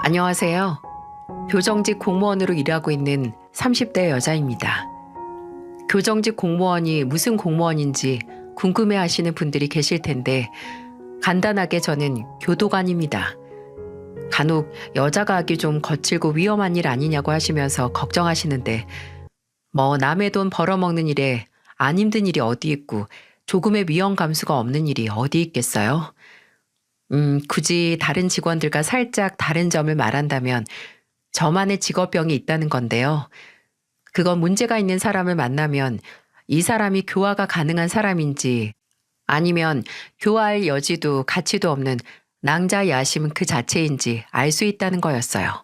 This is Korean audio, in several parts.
안녕하세요. 교정직 공무원으로 일하고 있는 30대 여자입니다. 교정직 공무원이 무슨 공무원인지 궁금해 하시는 분들이 계실 텐데 간단하게 저는 교도관입니다. 간혹 여자가 하기 좀 거칠고 위험한 일 아니냐고 하시면서 걱정하시는데 남의 돈 벌어먹는 일에 안 힘든 일이 어디 있고 조금의 위험 감수가 없는 일이 어디 있겠어요? 굳이 다른 직원들과 살짝 다른 점을 말한다면 저만의 직업병이 있다는 건데요. 그건 문제가 있는 사람을 만나면 이 사람이 교화가 가능한 사람인지 아니면 교화할 여지도 가치도 없는 낭자야심 그 자체인지 알 수 있다는 거였어요.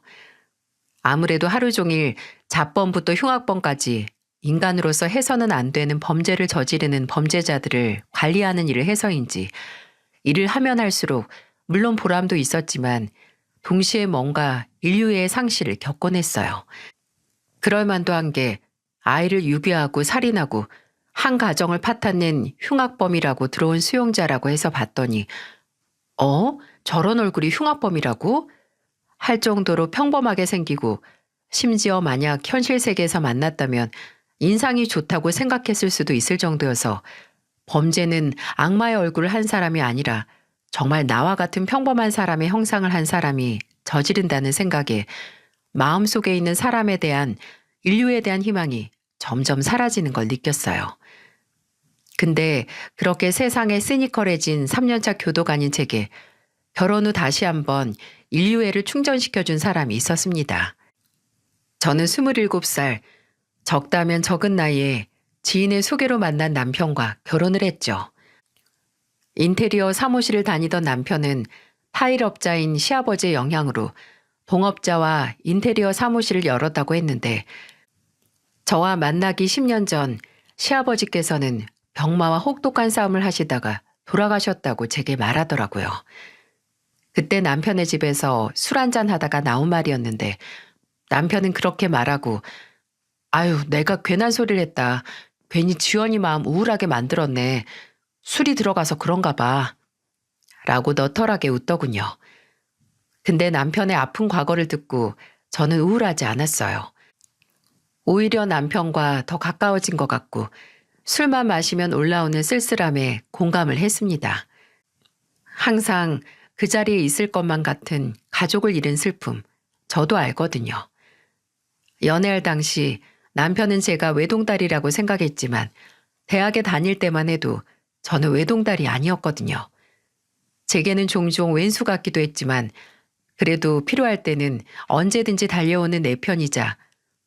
아무래도 하루 종일 잡범부터 흉악범까지 인간으로서 해서는 안 되는 범죄를 저지르는 범죄자들을 관리하는 일을 해서인지 일을 하면 할수록 물론 보람도 있었지만 동시에 뭔가 인류의 상실을 겪곤 했어요. 그럴 만도 한 게 아이를 유괴하고 살인하고 한 가정을 파탄낸 흉악범이라고 들어온 수용자라고 해서 봤더니 저런 얼굴이 흉악범이라고? 할 정도로 평범하게 생기고 심지어 만약 현실 세계에서 만났다면 인상이 좋다고 생각했을 수도 있을 정도여서 범죄는 악마의 얼굴을 한 사람이 아니라 정말 나와 같은 평범한 사람의 형상을 한 사람이 저지른다는 생각에 마음속에 있는 사람에 대한 인류에 대한 희망이 점점 사라지는 걸 느꼈어요. 근데 그렇게 세상에 시니컬해진 3년차 교도관인 제게 결혼 후 다시 한번 인류애를 충전시켜준 사람이 있었습니다. 저는 27살, 적다면 적은 나이에 지인의 소개로 만난 남편과 결혼을 했죠. 인테리어 사무실을 다니던 남편은 타일업자인 시아버지의 영향으로 동업자와 인테리어 사무실을 열었다고 했는데 저와 만나기 10년 전 시아버지께서는 병마와 혹독한 싸움을 하시다가 돌아가셨다고 제게 말하더라고요. 그때 남편의 집에서 술 한잔 하다가 나온 말이었는데 남편은 그렇게 말하고 아유 내가 괜한 소리를 했다. 괜히 지연이 마음 우울하게 만들었네. 술이 들어가서 그런가 봐. 라고 너털하게 웃더군요. 근데 남편의 아픈 과거를 듣고 저는 우울하지 않았어요. 오히려 남편과 더 가까워진 것 같고 술만 마시면 올라오는 쓸쓸함에 공감을 했습니다. 항상 그 자리에 있을 것만 같은 가족을 잃은 슬픔, 저도 알거든요. 연애할 당시 남편은 제가 외동딸이라고 생각했지만 대학에 다닐 때만 해도 저는 외동딸이 아니었거든요. 제게는 종종 왼수 같기도 했지만 그래도 필요할 때는 언제든지 달려오는 내 편이자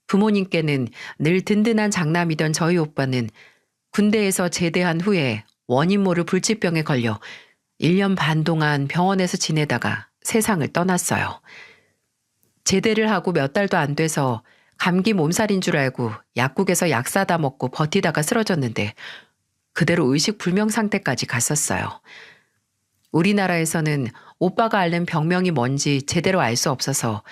부모님께는 늘 든든한 장남이던 저희 오빠는 군대에서 제대한 후에 원인 모를 불치병에 걸려 1년 반 동안 병원에서 지내다가 세상을 떠났어요. 제대를 하고 몇 달도 안 돼서 감기 몸살인 줄 알고 약국에서 약 사다 먹고 버티다가 쓰러졌는데 그대로 의식불명 상태까지 갔었어요. 우리나라에서는 오빠가 앓는 병명이 뭔지 제대로 알 수 없어서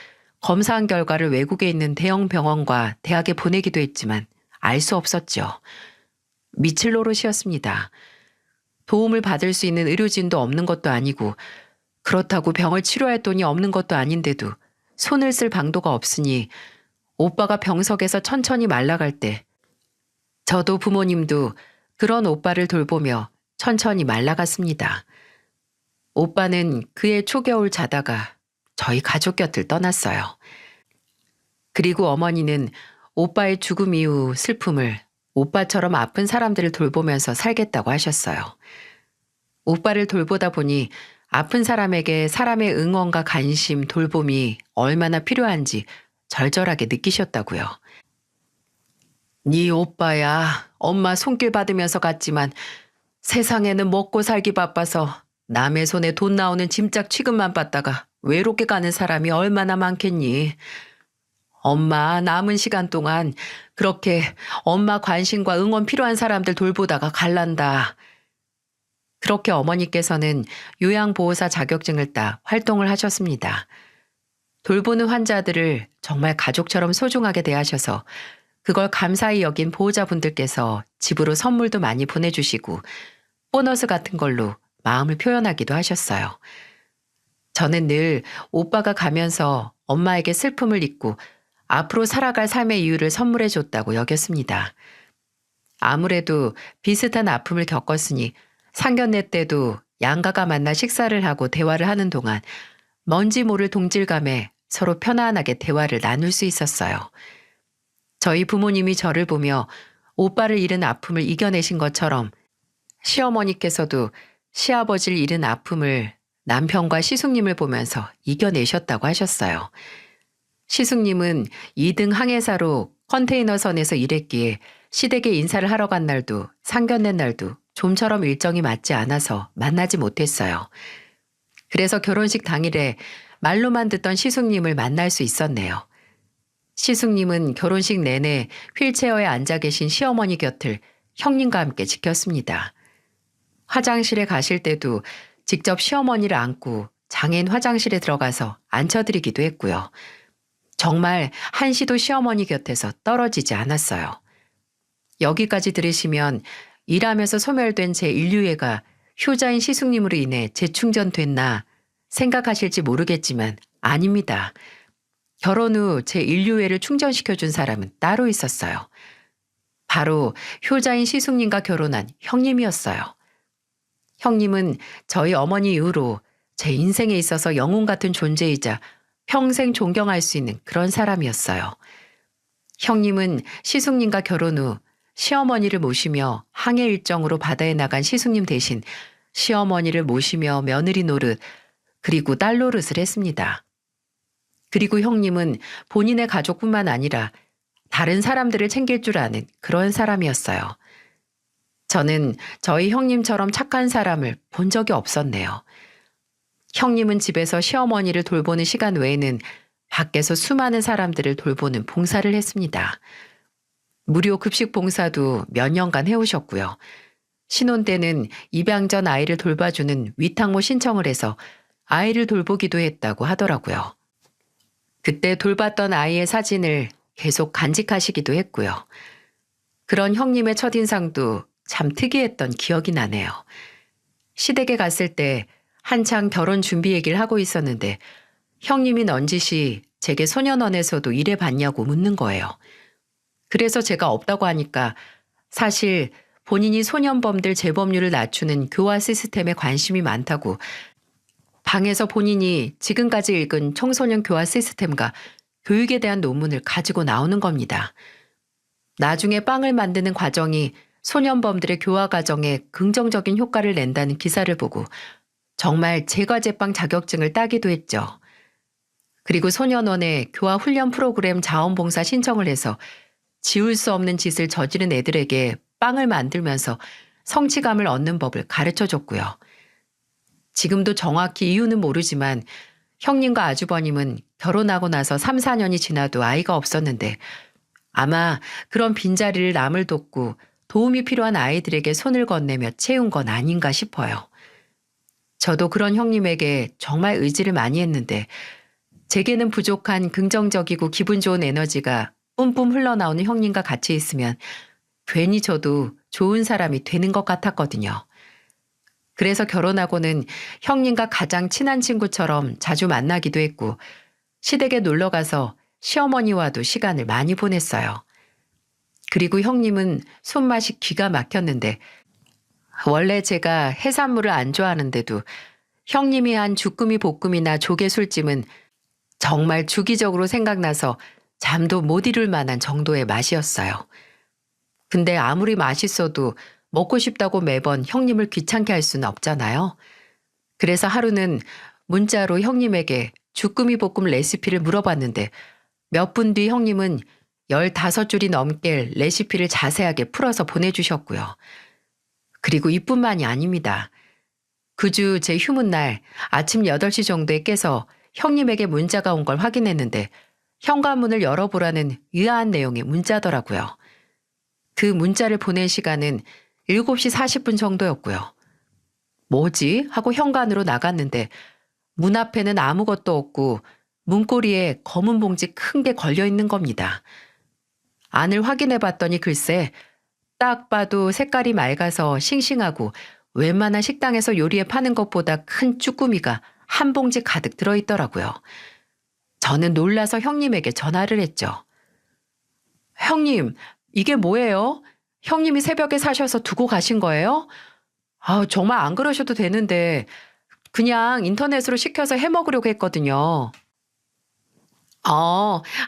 검사한 결과를 외국에 있는 대형 병원과 대학에 보내기도 했지만 알 수 없었죠. 미칠 노릇이었습니다. 도움을 받을 수 있는 의료진도 없는 것도 아니고 그렇다고 병을 치료할 돈이 없는 것도 아닌데도 손을 쓸 방도가 없으니 오빠가 병석에서 천천히 말라갈 때 저도 부모님도 그런 오빠를 돌보며 천천히 말라갔습니다. 오빠는 그해 초겨울 자다가 저희 가족 곁을 떠났어요. 그리고 어머니는 오빠의 죽음 이후 슬픔을 오빠처럼 아픈 사람들을 돌보면서 살겠다고 하셨어요. 오빠를 돌보다 보니 아픈 사람에게 사람의 응원과 관심, 돌봄이 얼마나 필요한지 절절하게 느끼셨다고요. 네 오빠야 엄마 손길 받으면서 갔지만 세상에는 먹고 살기 바빠서 남의 손에 돈 나오는 짐짝 취급만 받다가 외롭게 가는 사람이 얼마나 많겠니. 엄마 남은 시간 동안 그렇게 엄마 관심과 응원 필요한 사람들 돌보다가 갈란다. 그렇게 어머니께서는 요양보호사 자격증을 따 활동을 하셨습니다. 돌보는 환자들을 정말 가족처럼 소중하게 대하셔서 그걸 감사히 여긴 보호자분들께서 집으로 선물도 많이 보내주시고 보너스 같은 걸로 마음을 표현하기도 하셨어요. 저는 늘 오빠가 가면서 엄마에게 슬픔을 잊고 앞으로 살아갈 삶의 이유를 선물해 줬다고 여겼습니다. 아무래도 비슷한 아픔을 겪었으니 상견례 때도 양가가 만나 식사를 하고 대화를 하는 동안 뭔지 모를 동질감에 서로 편안하게 대화를 나눌 수 있었어요. 저희 부모님이 저를 보며 오빠를 잃은 아픔을 이겨내신 것처럼 시어머니께서도 시아버지를 잃은 아픔을 남편과 시숙님을 보면서 이겨내셨다고 하셨어요. 시숙님은 2등 항해사로 컨테이너선에서 일했기에 시댁에 인사를 하러 간 날도 상견례 날도 좀처럼 일정이 맞지 않아서 만나지 못했어요. 그래서 결혼식 당일에 말로만 듣던 시숙님을 만날 수 있었네요. 시숙님은 결혼식 내내 휠체어에 앉아 계신 시어머니 곁을 형님과 함께 지켰습니다. 화장실에 가실 때도 직접 시어머니를 안고 장인 화장실에 들어가서 앉혀드리기도 했고요. 정말 한시도 시어머니 곁에서 떨어지지 않았어요. 여기까지 들으시면 일하면서 소멸된 제 인류애가 효자인 시숙님으로 인해 재충전됐나 생각하실지 모르겠지만 아닙니다. 결혼 후 제 인류애를 충전시켜준 사람은 따로 있었어요. 바로 효자인 시숙님과 결혼한 형님이었어요. 형님은 저희 어머니 이후로 제 인생에 있어서 영웅 같은 존재이자 평생 존경할 수 있는 그런 사람이었어요. 형님은 시숙님과 결혼 후 시어머니를 모시며 항해 일정으로 바다에 나간 시숙님 대신 시어머니를 모시며 며느리 노릇 그리고 딸 노릇을 했습니다. 그리고 형님은 본인의 가족뿐만 아니라 다른 사람들을 챙길 줄 아는 그런 사람이었어요. 저는 저희 형님처럼 착한 사람을 본 적이 없었네요. 형님은 집에서 시어머니를 돌보는 시간 외에는 밖에서 수많은 사람들을 돌보는 봉사를 했습니다. 무료 급식 봉사도 몇 년간 해오셨고요. 신혼 때는 입양 전 아이를 돌봐주는 위탁모 신청을 해서 아이를 돌보기도 했다고 하더라고요. 그때 돌봤던 아이의 사진을 계속 간직하시기도 했고요. 그런 형님의 첫인상도 참 특이했던 기억이 나네요. 시댁에 갔을 때 한창 결혼 준비 얘기를 하고 있었는데 형님이 넌지시 제게 소년원에서도 일해봤냐고 묻는 거예요. 그래서 제가 없다고 하니까 사실 본인이 소년범들 재범률을 낮추는 교화 시스템에 관심이 많다고 방에서 본인이 지금까지 읽은 청소년 교화 시스템과 교육에 대한 논문을 가지고 나오는 겁니다. 나중에 빵을 만드는 과정이 소년범들의 교화 과정에 긍정적인 효과를 낸다는 기사를 보고 정말 제과제빵 자격증을 따기도 했죠. 그리고 소년원에 교화 훈련 프로그램 자원봉사 신청을 해서 지울 수 없는 짓을 저지른 애들에게 빵을 만들면서 성취감을 얻는 법을 가르쳐줬고요. 지금도 정확히 이유는 모르지만 형님과 아주버님은 결혼하고 나서 3, 4년이 지나도 아이가 없었는데 아마 그런 빈자리를 남을 돕고 도움이 필요한 아이들에게 손을 건네며 채운 건 아닌가 싶어요. 저도 그런 형님에게 정말 의지를 많이 했는데 제게는 부족한 긍정적이고 기분 좋은 에너지가 뿜뿜 흘러나오는 형님과 같이 있으면 괜히 저도 좋은 사람이 되는 것 같았거든요. 그래서 결혼하고는 형님과 가장 친한 친구처럼 자주 만나기도 했고 시댁에 놀러가서 시어머니와도 시간을 많이 보냈어요. 그리고 형님은 손맛이 기가 막혔는데 원래 제가 해산물을 안 좋아하는데도 형님이 한 주꾸미 볶음이나 조개 술찜은 정말 주기적으로 생각나서 잠도 못 이룰 만한 정도의 맛이었어요. 근데 아무리 맛있어도 먹고 싶다고 매번 형님을 귀찮게 할 수는 없잖아요. 그래서 하루는 문자로 형님에게 주꾸미 볶음 레시피를 물어봤는데 몇 분 뒤 형님은 15줄이 넘게 레시피를 자세하게 풀어서 보내주셨고요. 그리고 이뿐만이 아닙니다. 그 주 제 휴무날 아침 8시 정도에 깨서 형님에게 문자가 온 걸 확인했는데 현관문을 열어보라는 의아한 내용의 문자더라고요. 그 문자를 보낸 시간은 7시 40분 정도였고요. 뭐지? 하고 현관으로 나갔는데 문 앞에는 아무것도 없고 문고리에 검은 봉지 큰 게 걸려 있는 겁니다. 안을 확인해 봤더니 글쎄 딱 봐도 색깔이 맑아서 싱싱하고 웬만한 식당에서 요리해 파는 것보다 큰 쭈꾸미가 한 봉지 가득 들어있더라고요. 저는 놀라서 형님에게 전화를 했죠. 형님, 이게 뭐예요? 형님이 새벽에 사셔서 두고 가신 거예요? 정말 안 그러셔도 되는데 그냥 인터넷으로 시켜서 해 먹으려고 했거든요.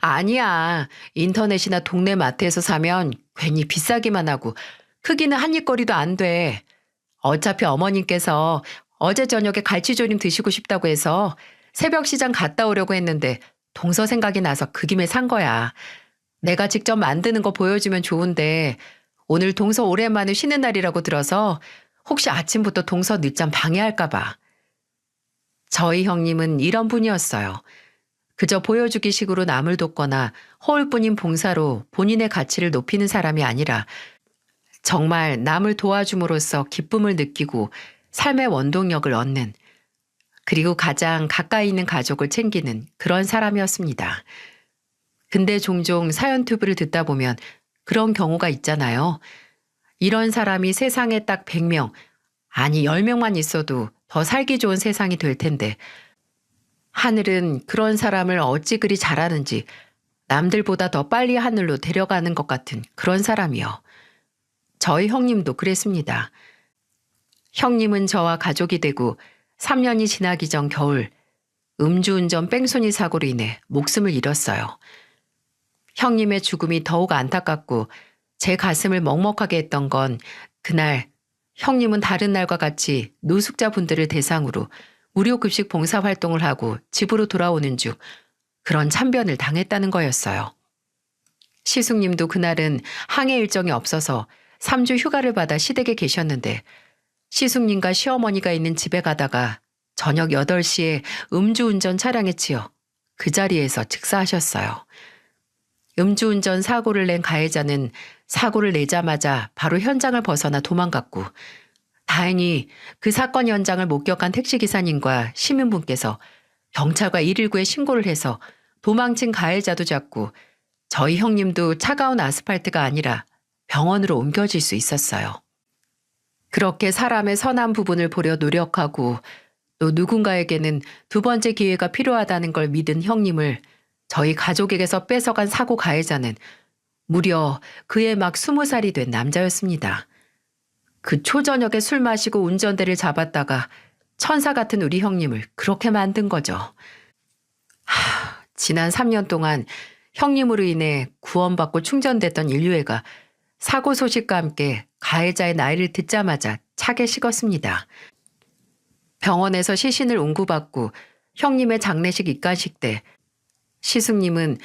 아니야. 인터넷이나 동네 마트에서 사면 괜히 비싸기만 하고 크기는 한 입거리도 안 돼. 어차피 어머님께서 어제 저녁에 갈치조림 드시고 싶다고 해서 새벽 시장 갔다 오려고 했는데 동서 생각이 나서 그 김에 산 거야. 내가 직접 만드는 거 보여주면 좋은데 오늘 동서 오랜만에 쉬는 날이라고 들어서 혹시 아침부터 동서 늦잠 방해할까 봐. 저희 형님은 이런 분이었어요. 그저 보여주기 식으로 남을 돕거나 허울뿐인 봉사로 본인의 가치를 높이는 사람이 아니라 정말 남을 도와줌으로써 기쁨을 느끼고 삶의 원동력을 얻는, 그리고 가장 가까이 있는 가족을 챙기는 그런 사람이었습니다. 근데 종종 사연 튜브를 듣다 보면 그런 경우가 있잖아요. 이런 사람이 세상에 딱 100명, 아니 10명만 있어도 더 살기 좋은 세상이 될 텐데 하늘은 그런 사람을 어찌 그리 잘하는지 남들보다 더 빨리 하늘로 데려가는 것 같은 그런 사람이요. 저희 형님도 그랬습니다. 형님은 저와 가족이 되고 3년이 지나기 전 겨울 음주운전 뺑소니 사고로 인해 목숨을 잃었어요. 형님의 죽음이 더욱 안타깝고 제 가슴을 먹먹하게 했던 건 그날 형님은 다른 날과 같이 노숙자분들을 대상으로 무료 급식 봉사활동을 하고 집으로 돌아오는 중 그런 참변을 당했다는 거였어요. 시숙님도 그날은 항해 일정이 없어서 3주 휴가를 받아 시댁에 계셨는데 시숙님과 시어머니가 있는 집에 가다가 저녁 8시에 음주운전 차량에 치여 그 자리에서 즉사하셨어요. 음주운전 사고를 낸 가해자는 사고를 내자마자 바로 현장을 벗어나 도망갔고 다행히 그 사건 현장을 목격한 택시기사님과 시민분께서 경찰과 119에 신고를 해서 도망친 가해자도 잡고 저희 형님도 차가운 아스팔트가 아니라 병원으로 옮겨질 수 있었어요. 그렇게 사람의 선한 부분을 보려 노력하고 또 누군가에게는 두 번째 기회가 필요하다는 걸 믿은 형님을 저희 가족에게서 뺏어간 사고 가해자는 무려 그해 막 20살이 된 남자였습니다. 그 초저녁에 술 마시고 운전대를 잡았다가 천사 같은 우리 형님을 그렇게 만든 거죠. 지난 3년 동안 형님으로 인해 구원받고 충전됐던 인류애가 사고 소식과 함께 가해자의 나이를 듣자마자 차게 식었습니다. 병원에서 시신을 운구받고 형님의 장례식 입간식 때 시숙님은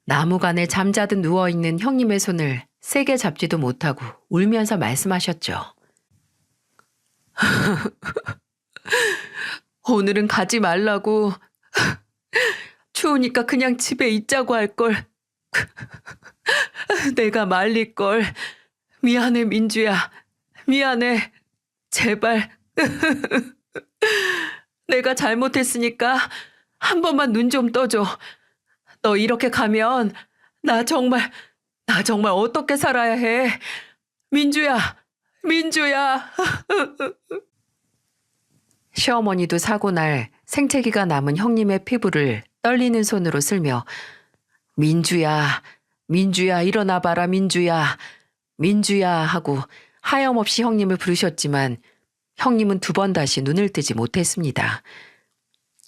나무간에 잠자듯 누워있는 형님의 손을 세게 잡지도 못하고 울면서 말씀하셨죠. 오늘은 가지 말라고. 추우니까 그냥 집에 있자고 할걸. 내가 말릴걸. 미안해 민주야. 미안해. 제발. 내가 잘못했으니까 한 번만 눈 좀 떠줘. 너 이렇게 가면 나 정말 어떻게 살아야 해. 민주야. 민주야. 시어머니도 사고 날 생채기가 남은 형님의 피부를 떨리는 손으로 쓸며 민주야, 민주야 일어나봐라 민주야, 민주야 하고 하염없이 형님을 부르셨지만 형님은 2번 다시 눈을 뜨지 못했습니다.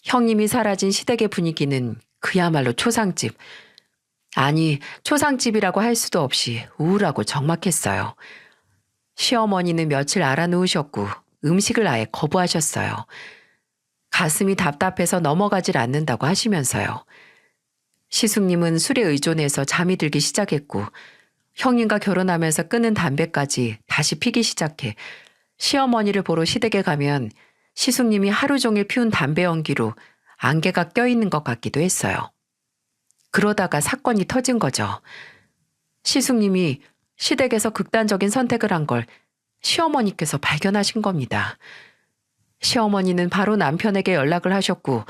형님이 사라진 시댁의 분위기는 그야말로 초상집. 아니, 초상집이라고 할 수도 없이 우울하고 적막했어요. 시어머니는 며칠 알아놓으셨고 음식을 아예 거부하셨어요. 가슴이 답답해서 넘어가질 않는다고 하시면서요. 시숙님은 술에 의존해서 잠이 들기 시작했고 형님과 결혼하면서 끊은 담배까지 다시 피기 시작해 시어머니를 보러 시댁에 가면 시숙님이 하루 종일 피운 담배 연기로 안개가 껴있는 것 같기도 했어요. 그러다가 사건이 터진 거죠. 시숙님이 시댁에서 극단적인 선택을 한 걸 시어머니께서 발견하신 겁니다. 시어머니는 바로 남편에게 연락을 하셨고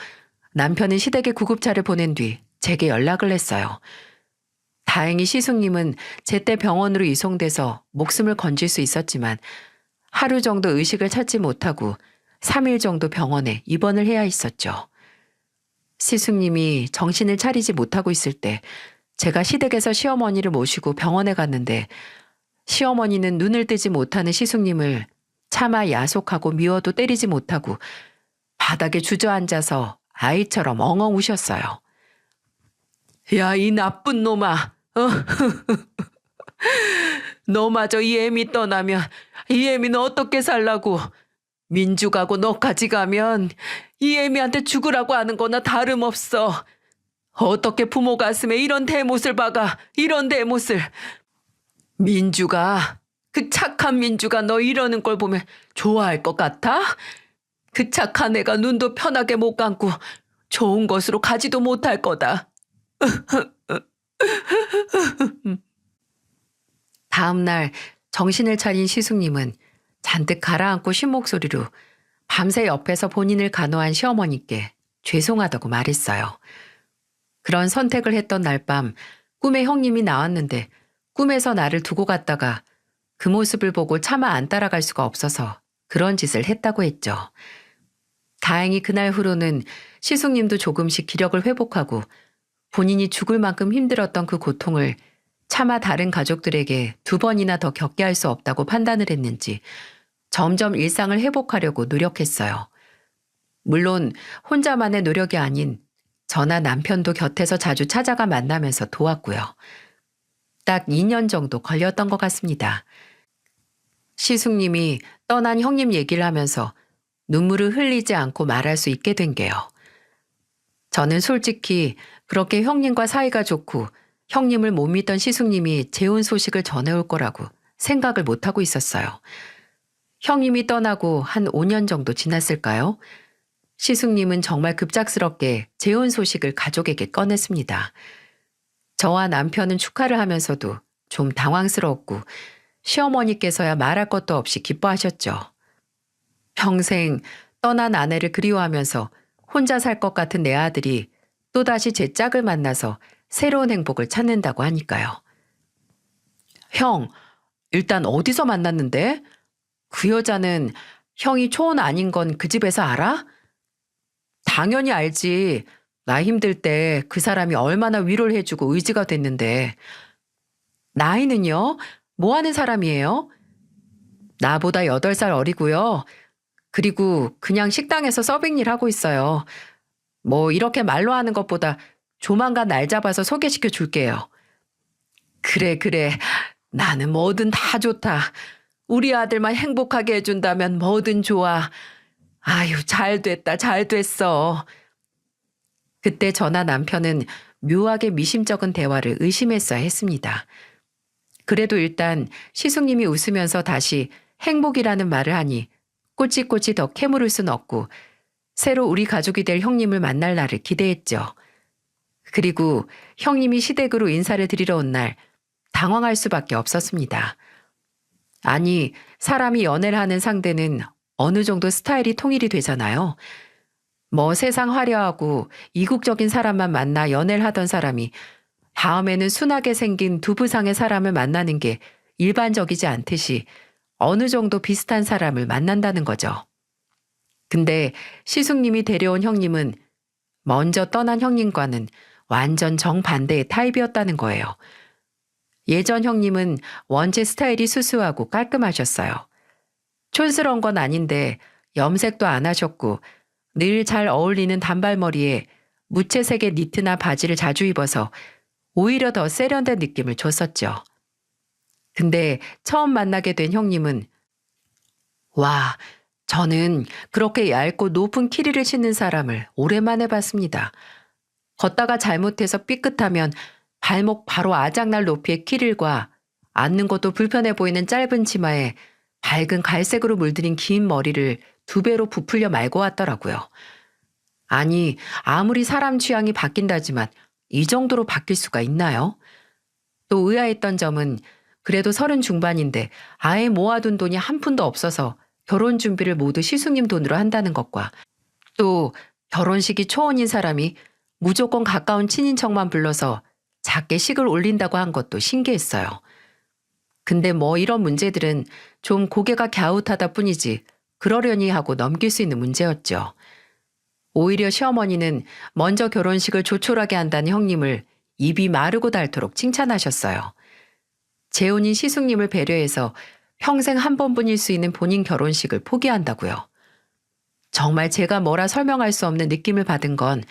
남편은 시댁에 구급차를 보낸 뒤 제게 연락을 했어요. 다행히 시숙님은 제때 병원으로 이송돼서 목숨을 건질 수 있었지만 하루 정도 의식을 찾지 못하고 3일 정도 병원에 입원을 해야 했었죠. 시숙님이 정신을 차리지 못하고 있을 때 제가 시댁에서 시어머니를 모시고 병원에 갔는데 시어머니는 눈을 뜨지 못하는 시숙님을 차마 야속하고 미워도 때리지 못하고 바닥에 주저앉아서 아이처럼 엉엉 우셨어요. 야, 이 나쁜 놈아. 너마저 이 애미 떠나면 이 애미는 어떻게 살라고. 민주가고 너까지 가면 이 애미한테 죽으라고 하는 거나 다름없어. 어떻게 부모 가슴에 이런 대못을 박아. 이런 대못을. 민주가, 그 착한 민주가 너 이러는 걸 보면 좋아할 것 같아? 그 착한 애가 눈도 편하게 못 감고 좋은 것으로 가지도 못할 거다. 다음 날 정신을 차린 시숙님은 잔뜩 가라앉고 쉰 목소리로 밤새 옆에서 본인을 간호한 시어머니께 죄송하다고 말했어요. 그런 선택을 했던 날 밤 꿈에 형님이 나왔는데 꿈에서 나를 두고 갔다가 그 모습을 보고 차마 안 따라갈 수가 없어서 그런 짓을 했다고 했죠. 다행히 그날 후로는 시숙님도 조금씩 기력을 회복하고 본인이 죽을 만큼 힘들었던 그 고통을 차마 다른 가족들에게 2번이나 더 겪게 할 수 없다고 판단을 했는지 점점 일상을 회복하려고 노력했어요. 물론 혼자만의 노력이 아닌 저나 남편도 곁에서 자주 찾아가 만나면서 도왔고요. 딱 2년 정도 걸렸던 것 같습니다. 시숙님이 떠난 형님 얘기를 하면서 눈물을 흘리지 않고 말할 수 있게 된 게요. 저는 솔직히 그렇게 형님과 사이가 좋고 형님을 못 믿던 시숙님이 재혼 소식을 전해올 거라고 생각을 못하고 있었어요. 형님이 떠나고 한 5년 정도 지났을까요? 시숙님은 정말 급작스럽게 재혼 소식을 가족에게 꺼냈습니다. 저와 남편은 축하를 하면서도 좀 당황스러웠고 시어머니께서야 말할 것도 없이 기뻐하셨죠. 평생 떠난 아내를 그리워하면서 혼자 살 것 같은 내 아들이 또다시 제 짝을 만나서 새로운 행복을 찾는다고 하니까요. 형, 일단 어디서 만났는데? 그 여자는 형이 초혼 아닌 건 그 집에서 알아? 당연히 알지. 나 힘들 때 그 사람이 얼마나 위로를 해주고 의지가 됐는데. 나이는요? 뭐 하는 사람이에요? 나보다 8살 어리고요. 그리고 그냥 식당에서 서빙 일 하고 있어요. 뭐 이렇게 말로 하는 것보다 조만간 날 잡아서 소개시켜 줄게요. 그래, 그래. 나는 뭐든 다 좋다. 우리 아들만 행복하게 해준다면 뭐든 좋아. 아유, 잘 됐다, 잘 됐어. 그때 저나 남편은 묘하게 미심쩍은 대화를 의심했어야 했습니다. 그래도 일단 시숙님이 웃으면서 다시 행복이라는 말을 하니 꼬치꼬치 더 캐물을 순 없고 새로 우리 가족이 될 형님을 만날 날을 기대했죠. 그리고 형님이 시댁으로 인사를 드리러 온 날 당황할 수밖에 없었습니다. 아니, 사람이 연애를 하는 상대는 어느 정도 스타일이 통일이 되잖아요. 뭐 세상 화려하고 이국적인 사람만 만나 연애를 하던 사람이 다음에는 순하게 생긴 두부상의 사람을 만나는 게 일반적이지 않듯이 어느 정도 비슷한 사람을 만난다는 거죠. 근데 시숙님이 데려온 형님은 먼저 떠난 형님과는 완전 정반대의 타입이었다는 거예요. 예전 형님은 원체 스타일이 수수하고 깔끔하셨어요. 촌스러운 건 아닌데 염색도 안 하셨고 늘 잘 어울리는 단발머리에 무채색의 니트나 바지를 자주 입어서 오히려 더 세련된 느낌을 줬었죠. 근데 처음 만나게 된 형님은 와, 저는 그렇게 얇고 높은 키리를 신는 사람을 오랜만에 봤습니다. 걷다가 잘못해서 삐끗하면 발목 바로 아작날 높이의 키릴과 앉는 것도 불편해 보이는 짧은 치마에 밝은 갈색으로 물들인 긴 머리를 2배로 부풀려 말고 왔더라고요. 아니, 아무리 사람 취향이 바뀐다지만 이 정도로 바뀔 수가 있나요? 또 의아했던 점은 그래도 30 중반인데 아예 모아둔 돈이 한 푼도 없어서 결혼 준비를 모두 시숙님 돈으로 한다는 것과 또 결혼식이 초혼인 사람이 무조건 가까운 친인척만 불러서 작게 식을 올린다고 한 것도 신기했어요. 근데 뭐 이런 문제들은 좀 고개가 갸웃하다 뿐이지 그러려니 하고 넘길 수 있는 문제였죠. 오히려 시어머니는 먼저 결혼식을 조촐하게 한다는 형님을 입이 마르고 닳도록 칭찬하셨어요. 재혼인 시숙님을 배려해서 평생 한 번뿐일 수 있는 본인 결혼식을 포기한다고요. 정말 제가 뭐라 설명할 수 없는 느낌을 받은 건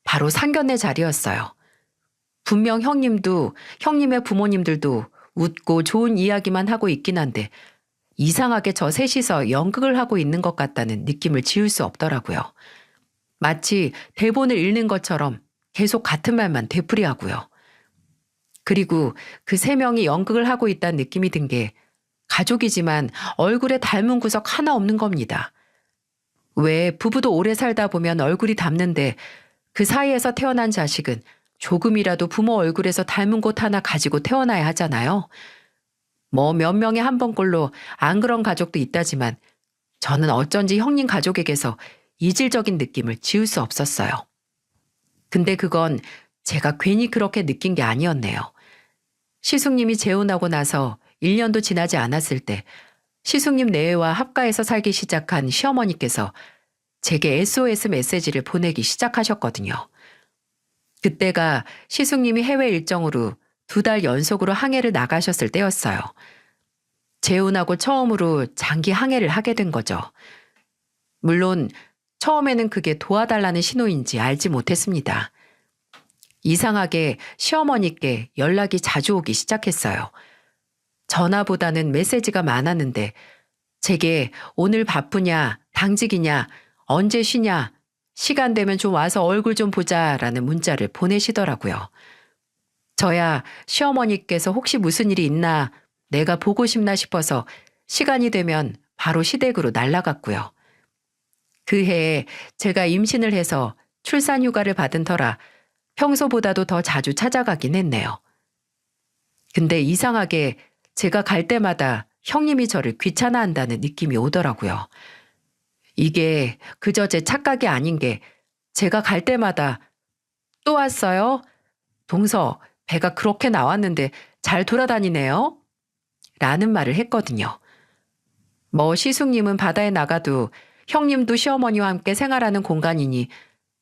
바로 상견례 자리였어요. 분명 형님도 형님의 부모님들도 웃고 좋은 이야기만 하고 있긴 한데 이상하게 저 셋이서 연극을 하고 있는 것 같다는 느낌을 지울 수 없더라고요. 마치 대본을 읽는 것처럼 계속 같은 말만 되풀이하고요. 그리고 그 세 명이 연극을 하고 있다는 느낌이 든 게 가족이지만 얼굴에 닮은 구석 하나 없는 겁니다. 왜 부부도 오래 살다 보면 얼굴이 닮는데 그 사이에서 태어난 자식은 조금이라도 부모 얼굴에서 닮은 곳 하나 가지고 태어나야 하잖아요. 뭐 몇 명에 한 번꼴로 안 그런 가족도 있다지만 저는 어쩐지 형님 가족에게서 이질적인 느낌을 지울 수 없었어요. 근데 그건 제가 괜히 그렇게 느낀 게 아니었네요. 시숙님이 재혼하고 나서 1년도 지나지 않았을 때 시숙님 내외와 합가해서 살기 시작한 시어머니께서 제게 SOS 메시지를 보내기 시작하셨거든요. 그때가 시숙님이 해외 일정으로 2달 연속으로 항해를 나가셨을 때였어요. 재혼하고 처음으로 장기 항해를 하게 된 거죠. 물론 처음에는 그게 도와달라는 신호인지 알지 못했습니다. 이상하게 시어머니께 연락이 자주 오기 시작했어요. 전화보다는 메시지가 많았는데 제게 오늘 바쁘냐, 당직이냐, 언제 쉬냐, 시간 되면 좀 와서 얼굴 좀 보자라는 문자를 보내시더라고요. 저야 시어머니께서 혹시 무슨 일이 있나 내가 보고 싶나 싶어서 시간이 되면 바로 시댁으로 날아갔고요. 그 해에 제가 임신을 해서 출산휴가를 받은 터라 평소보다도 더 자주 찾아가긴 했네요. 근데 이상하게 제가 갈 때마다 형님이 저를 귀찮아한다는 느낌이 오더라고요. 이게 그저 제 착각이 아닌 게 제가 갈 때마다 또 왔어요? 동서, 배가 그렇게 나왔는데 잘 돌아다니네요? 라는 말을 했거든요. 뭐 시숙님은 바다에 나가도 형님도 시어머니와 함께 생활하는 공간이니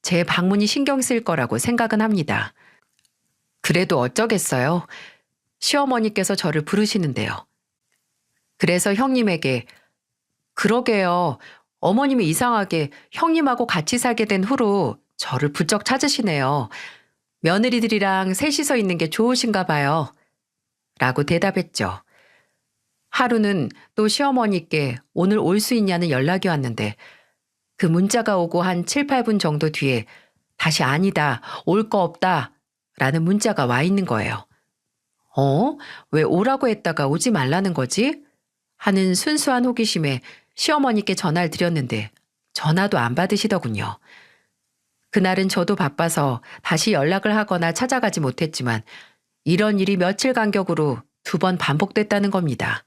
제 방문이 신경 쓸 거라고 생각은 합니다. 그래도 어쩌겠어요. 시어머니께서 저를 부르시는데요. 그래서 형님에게 그러게요. 어머님이 이상하게 형님하고 같이 살게 된 후로 저를 부쩍 찾으시네요. 며느리들이랑 셋이서 있는 게 좋으신가 봐요. 라고 대답했죠. 하루는 또 시어머니께 오늘 올 수 있냐는 연락이 왔는데 그 문자가 오고 한 7, 8분 정도 뒤에 다시 아니다, 올 거 없다 라는 문자가 와 있는 거예요. 왜 오라고 했다가 오지 말라는 거지? 하는 순수한 호기심에 시어머니께 전화를 드렸는데 전화도 안 받으시더군요. 그날은 저도 바빠서 다시 연락을 하거나 찾아가지 못했지만 이런 일이 며칠 간격으로 2번 반복됐다는 겁니다.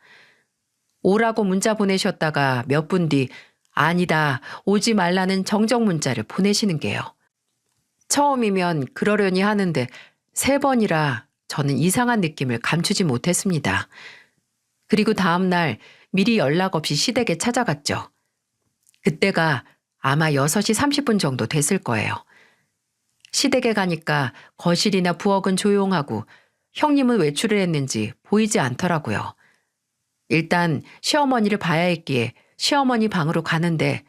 오라고 문자 보내셨다가 몇 분 뒤 아니다, 오지 말라는 정정 문자를 보내시는 게요. 처음이면 그러려니 하는데 3번이라 저는 이상한 느낌을 감추지 못했습니다. 그리고 다음 날 미리 연락 없이 시댁에 찾아갔죠. 그때가 아마 6시 30분 정도 됐을 거예요. 시댁에 가니까 거실이나 부엌은 조용하고 형님은 외출을 했는지 보이지 않더라고요. 일단 시어머니를 봐야 했기에 시어머니 방으로 가는데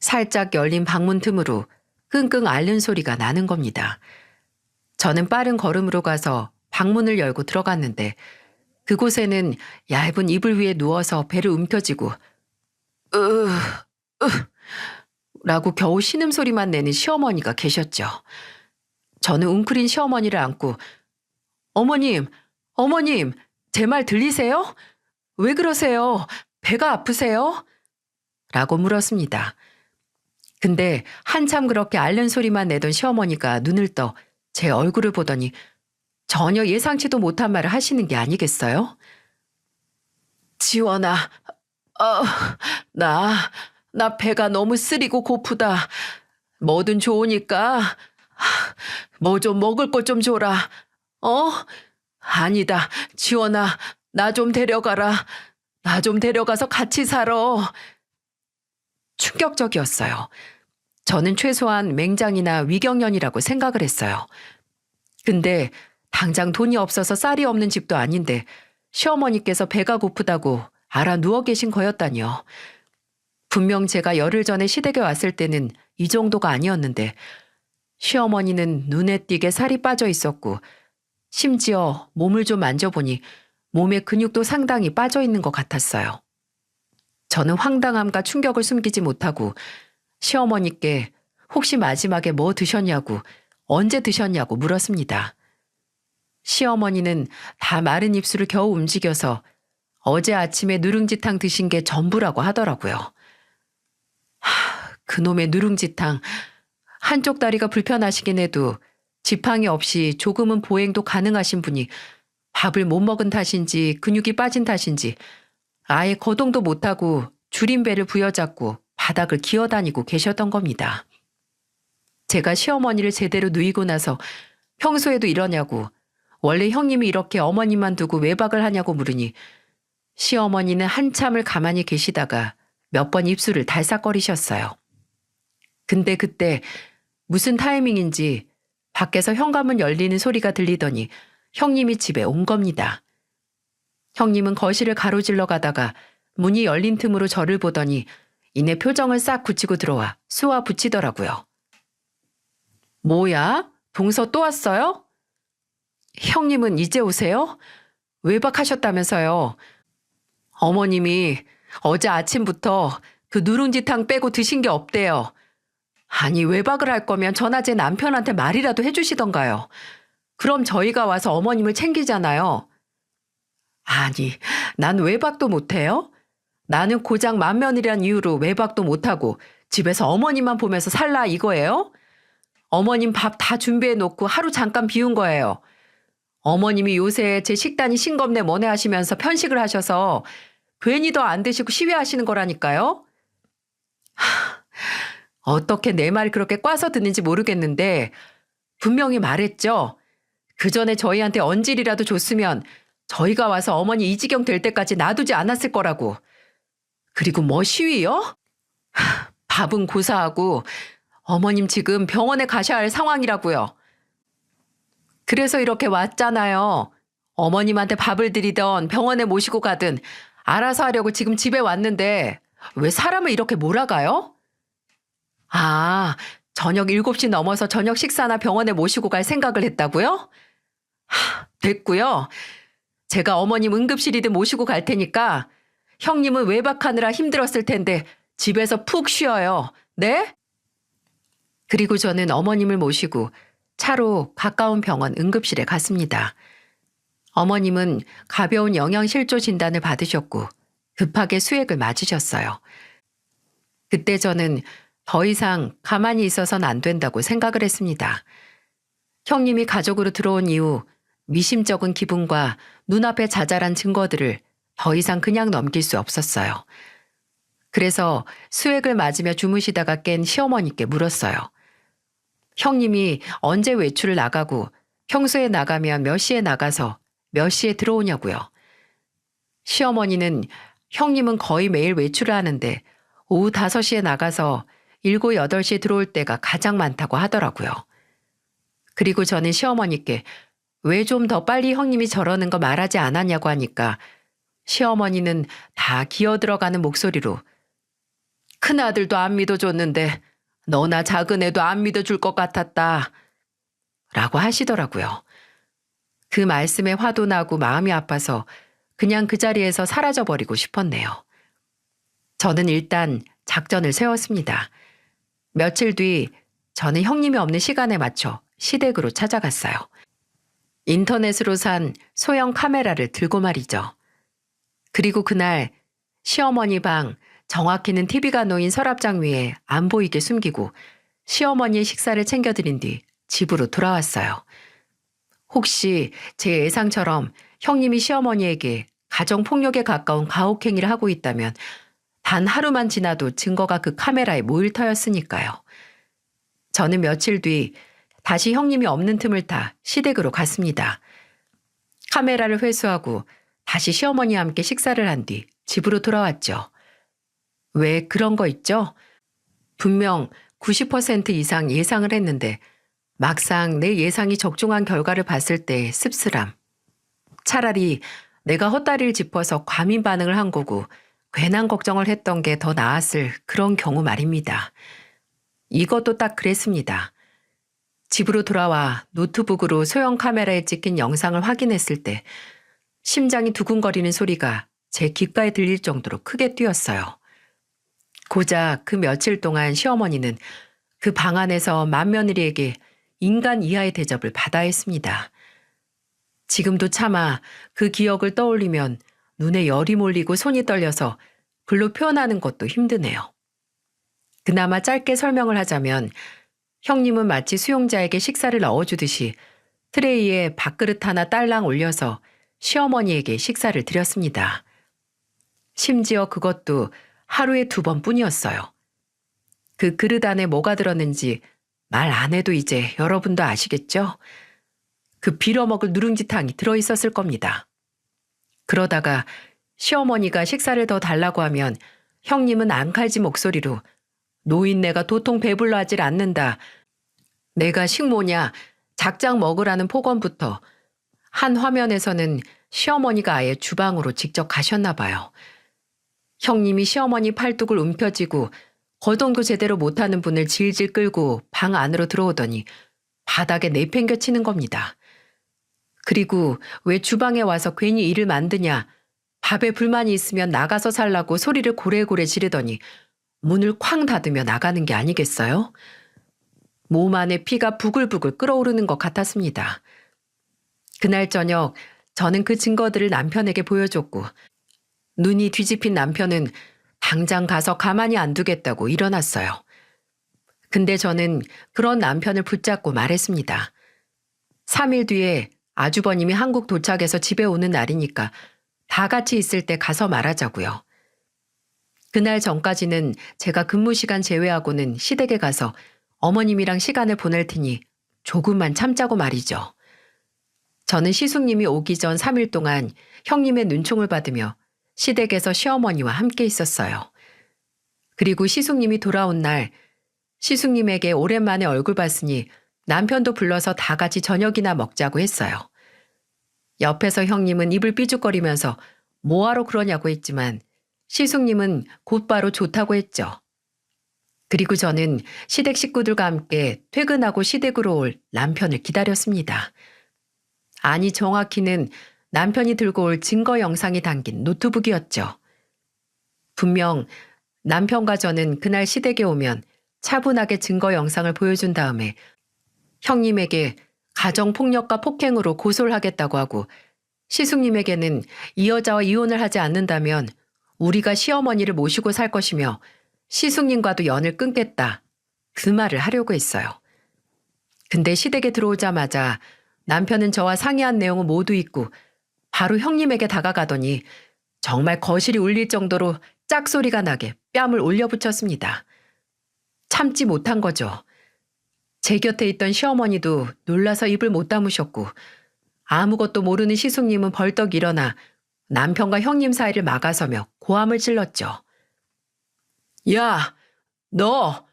살짝 열린 방문 틈으로 끙끙 앓는 소리가 나는 겁니다. 저는 빠른 걸음으로 가서 방문을 열고 들어갔는데 그곳에는 얇은 이불 위에 누워서 배를 움켜쥐고 라고 겨우 신음소리만 내는 시어머니가 계셨죠. 저는 웅크린 시어머니를 안고 어머님, 어머님, 제 말 들리세요? 왜 그러세요? 배가 아프세요? 라고 물었습니다. 근데 한참 그렇게 앓는 소리만 내던 시어머니가 눈을 떠 제 얼굴을 보더니 전혀 예상치도 못한 말을 하시는 게 아니겠어요? 지원아, 나 배가 너무 쓰리고 고프다. 뭐든 좋으니까 뭐 좀 먹을 것 좀 줘라. 아니다, 지원아, 나 좀 데려가라. 나 좀 데려가서 같이 살아. 충격적이었어요. 저는 최소한 맹장이나 위경련이라고 생각을 했어요. 근데 당장 돈이 없어서 쌀이 없는 집도 아닌데 시어머니께서 배가 고프다고 알아 누워 계신 거였다니요. 분명 제가 열흘 전에 시댁에 왔을 때는 이 정도가 아니었는데 시어머니는 눈에 띄게 살이 빠져 있었고 심지어 몸을 좀 만져보니 몸의 근육도 상당히 빠져 있는 것 같았어요. 저는 황당함과 충격을 숨기지 못하고 시어머니께 혹시 마지막에 뭐 드셨냐고, 언제 드셨냐고 물었습니다. 시어머니는 다 마른 입술을 겨우 움직여서 어제 아침에 누룽지탕 드신 게 전부라고 하더라고요. 그놈의 누룽지탕, 한쪽 다리가 불편하시긴 해도 지팡이 없이 조금은 보행도 가능하신 분이 밥을 못 먹은 탓인지 근육이 빠진 탓인지 아예 거동도 못하고 줄임배를 부여잡고 바닥을 기어다니고 계셨던 겁니다. 제가 시어머니를 제대로 누이고 나서 평소에도 이러냐고, 원래 형님이 이렇게 어머님만 두고 외박을 하냐고 물으니 시어머니는 한참을 가만히 계시다가 몇 번 입술을 달싹거리셨어요. 근데 그때 무슨 타이밍인지 밖에서 현관문 열리는 소리가 들리더니 형님이 집에 온 겁니다. 형님은 거실을 가로질러 가다가 문이 열린 틈으로 저를 보더니 이내 표정을 싹 굳히고 들어와 수화 붙이더라고요. 뭐야? 동서 또 왔어요? 형님은 이제 오세요? 외박하셨다면서요. 어머님이 어제 아침부터 그 누룽지탕 빼고 드신 게 없대요. 아니 외박을 할 거면 전화제 남편한테 말이라도 해주시던가요. 그럼 저희가 와서 어머님을 챙기잖아요. 아니, 난 외박도 못해요? 나는 고작 맏며느리란 이유로 외박도 못하고 집에서 어머님만 보면서 살라 이거예요? 어머님 밥 다 준비해놓고 하루 잠깐 비운 거예요. 어머님이 요새 제 식단이 싱겁네 뭐네 하시면서 편식을 하셔서 괜히 더 안 드시고 시위하시는 거라니까요. 어떻게 내 말 그렇게 꽈서 듣는지 모르겠는데 분명히 말했죠. 그 전에 저희한테 언질이라도 줬으면 저희가 와서 어머니 이 지경 될 때까지 놔두지 않았을 거라고. 그리고 뭐 시위요? 밥은 고사하고 어머님 지금 병원에 가셔야 할 상황이라고요. 그래서 이렇게 왔잖아요. 어머님한테 밥을 드리던 병원에 모시고 가든 알아서 하려고 지금 집에 왔는데 왜 사람을 이렇게 몰아가요? 아, 저녁 7시 넘어서 저녁 식사나 병원에 모시고 갈 생각을 했다고요? 됐고요. 제가 어머님 응급실이든 모시고 갈 테니까 형님은 외박하느라 힘들었을 텐데 집에서 푹 쉬어요. 네? 그리고 저는 어머님을 모시고 차로 가까운 병원 응급실에 갔습니다. 어머님은 가벼운 영양실조 진단을 받으셨고 급하게 수액을 맞으셨어요. 그때 저는 더 이상 가만히 있어선 안 된다고 생각을 했습니다. 형님이 가족으로 들어온 이후 미심쩍은 기분과 눈앞에 자잘한 증거들을 더 이상 그냥 넘길 수 없었어요. 그래서 수액을 맞으며 주무시다가 깬 시어머니께 물었어요. 형님이 언제 외출을 나가고 평소에 나가면 몇 시에 나가서 몇 시에 들어오냐고요. 시어머니는 형님은 거의 매일 외출을 하는데 오후 5시에 나가서 7, 8시에 들어올 때가 가장 많다고 하더라고요. 그리고 저는 시어머니께 왜 좀 더 빨리 형님이 저러는 거 말하지 않았냐고 하니까 시어머니는 다 기어들어가는 목소리로 큰아들도 안 믿어줬는데 너나 작은 애도 안 믿어줄 것 같았다 라고 하시더라고요. 그 말씀에 화도 나고 마음이 아파서 그냥 그 자리에서 사라져버리고 싶었네요. 저는 일단 작전을 세웠습니다. 며칠 뒤 저는 형님이 없는 시간에 맞춰 시댁으로 찾아갔어요. 인터넷으로 산 소형 카메라를 들고 말이죠. 그리고 그날 시어머니 방, 정확히는 TV가 놓인 서랍장 위에 안 보이게 숨기고 시어머니의 식사를 챙겨드린 뒤 집으로 돌아왔어요. 혹시 제 예상처럼 형님이 시어머니에게 가정폭력에 가까운 가혹행위를 하고 있다면 단 하루만 지나도 증거가 그 카메라에 모일 터였으니까요. 저는 며칠 뒤 다시 형님이 없는 틈을 타 시댁으로 갔습니다. 카메라를 회수하고 다시 시어머니와 함께 식사를 한 뒤 집으로 돌아왔죠. 왜 그런 거 있죠? 분명 90% 이상 예상을 했는데 막상 내 예상이 적중한 결과를 봤을 때 씁쓸함. 차라리 내가 헛다리를 짚어서 과민 반응을 한 거고 괜한 걱정을 했던 게 더 나았을 그런 경우 말입니다. 이것도 딱 그랬습니다. 집으로 돌아와 노트북으로 소형 카메라에 찍힌 영상을 확인했을 때 심장이 두근거리는 소리가 제 귓가에 들릴 정도로 크게 뛰었어요. 고작 그 며칠 동안 시어머니는 그 방 안에서 맏며느리에게 인간 이하의 대접을 받아야 했습니다. 지금도 차마 그 기억을 떠올리면 눈에 열이 몰리고 손이 떨려서 글로 표현하는 것도 힘드네요. 그나마 짧게 설명을 하자면 형님은 마치 수용자에게 식사를 넣어주듯이 트레이에 밥그릇 하나 딸랑 올려서 시어머니에게 식사를 드렸습니다. 심지어 그것도 하루에 2번뿐이었어요. 그 그릇 안에 뭐가 들었는지 말 안 해도 이제 여러분도 아시겠죠? 그 빌어먹을 누룽지탕이 들어있었을 겁니다. 그러다가 시어머니가 식사를 더 달라고 하면 형님은 앙칼진 목소리로 노인네가 도통 배불러 하질 않는다. 내가 식모냐 작작 먹으라는 폭언부터 한 화면에서는 시어머니가 아예 주방으로 직접 가셨나 봐요. 형님이 시어머니 팔뚝을 움켜쥐고 거동도 제대로 못하는 분을 질질 끌고 방 안으로 들어오더니 바닥에 내팽겨치는 겁니다. 그리고 왜 주방에 와서 괜히 일을 만드냐, 밥에 불만이 있으면 나가서 살라고 소리를 고래고래 지르더니 문을 쾅 닫으며 나가는 게 아니겠어요? 몸 안에 피가 부글부글 끓어오르는 것 같았습니다. 그날 저녁 저는 그 증거들을 남편에게 보여줬고 눈이 뒤집힌 남편은 당장 가서 가만히 안 두겠다고 일어났어요. 근데 저는 그런 남편을 붙잡고 말했습니다. 3일 뒤에 아주버님이 한국 도착해서 집에 오는 날이니까 다 같이 있을 때 가서 말하자고요. 그날 전까지는 제가 근무 시간 제외하고는 시댁에 가서 어머님이랑 시간을 보낼 테니 조금만 참자고 말이죠. 저는 시숙님이 오기 전 3일 동안 형님의 눈총을 받으며 시댁에서 시어머니와 함께 있었어요. 그리고 시숙님이 돌아온 날 시숙님에게 오랜만에 얼굴 봤으니 남편도 불러서 다 같이 저녁이나 먹자고 했어요. 옆에서 형님은 입을 삐죽거리면서 뭐하러 그러냐고 했지만 시숙님은 곧바로 좋다고 했죠. 그리고 저는 시댁 식구들과 함께 퇴근하고 시댁으로 올 남편을 기다렸습니다. 아니 정확히는 남편이 들고 올 증거 영상이 담긴 노트북이었죠. 분명 남편과 저는 그날 시댁에 오면 차분하게 증거 영상을 보여준 다음에 형님에게 가정폭력과 폭행으로 고소를 하겠다고 하고 시숙님에게는 이 여자와 이혼을 하지 않는다면 우리가 시어머니를 모시고 살 것이며 시숙님과도 연을 끊겠다. 그 말을 하려고 했어요. 근데 시댁에 들어오자마자 남편은 저와 상의한 내용을 모두 잊고 바로 형님에게 다가가더니 정말 거실이 울릴 정도로 짝소리가 나게 뺨을 올려붙였습니다. 참지 못한 거죠. 제 곁에 있던 시어머니도 놀라서 입을 못 다무셨고 아무것도 모르는 시숙님은 벌떡 일어나 남편과 형님 사이를 막아서며 고함을 질렀죠. 야, 너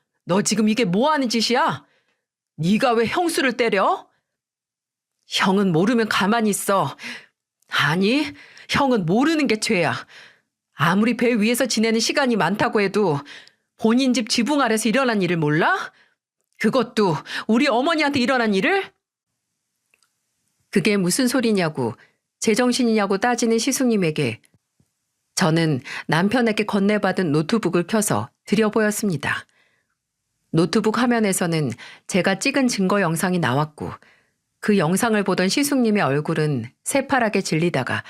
지금 이게 뭐 하는 짓이야? 네가 왜 형수를 때려? 형은 모르면 가만히 있어. 아니, 형은 모르는 게 죄야. 아무리 배 위에서 지내는 시간이 많다고 해도 본인 집 지붕 아래서 일어난 일을 몰라? 그것도 우리 어머니한테 일어난 일을? 그게 무슨 소리냐고, 제정신이냐고 따지는 시숙님에게 저는 남편에게 건네받은 노트북을 켜서 들여보였습니다. 노트북 화면에서는 제가 찍은 증거 영상이 나왔고 그 영상을 보던 시숙님의 얼굴은 새파랗게 질리다가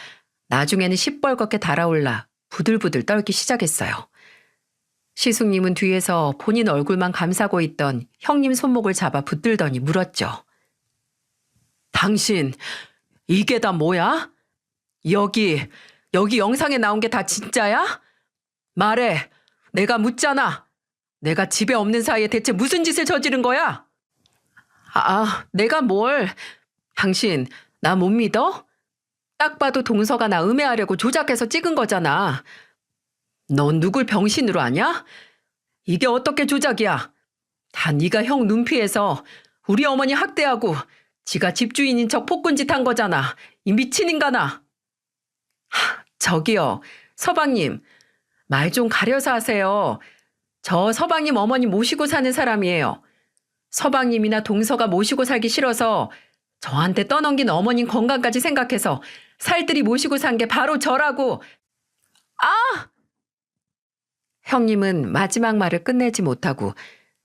나중에는 시뻘겋게 달아올라 부들부들 떨기 시작했어요. 시숙님은 뒤에서 본인 얼굴만 감싸고 있던 형님 손목을 잡아 붙들더니 물었죠. 당신, 이게 다 뭐야? 여기 영상에 나온 게 다 진짜야? 말해, 내가 묻잖아. 내가 집에 없는 사이에 대체 무슨 짓을 저지른 거야? 내가 뭘. 당신, 나 못 믿어? 딱 봐도 동서가 나 음해하려고 조작해서 찍은 거잖아. 넌 누굴 병신으로 아냐? 이게 어떻게 조작이야? 다 네가 형 눈피해서 우리 어머니 학대하고 지가 집주인인 척 폭군짓 한 거잖아. 이 미친 인간아. 저기요, 서방님. 말 좀 가려서 하세요. 저 서방님 어머니 모시고 사는 사람이에요. 서방님이나 동서가 모시고 살기 싫어서 저한테 떠넘긴 어머님 건강까지 생각해서 살뜰히 모시고 산 게 바로 저라고. 아! 형님은 마지막 말을 끝내지 못하고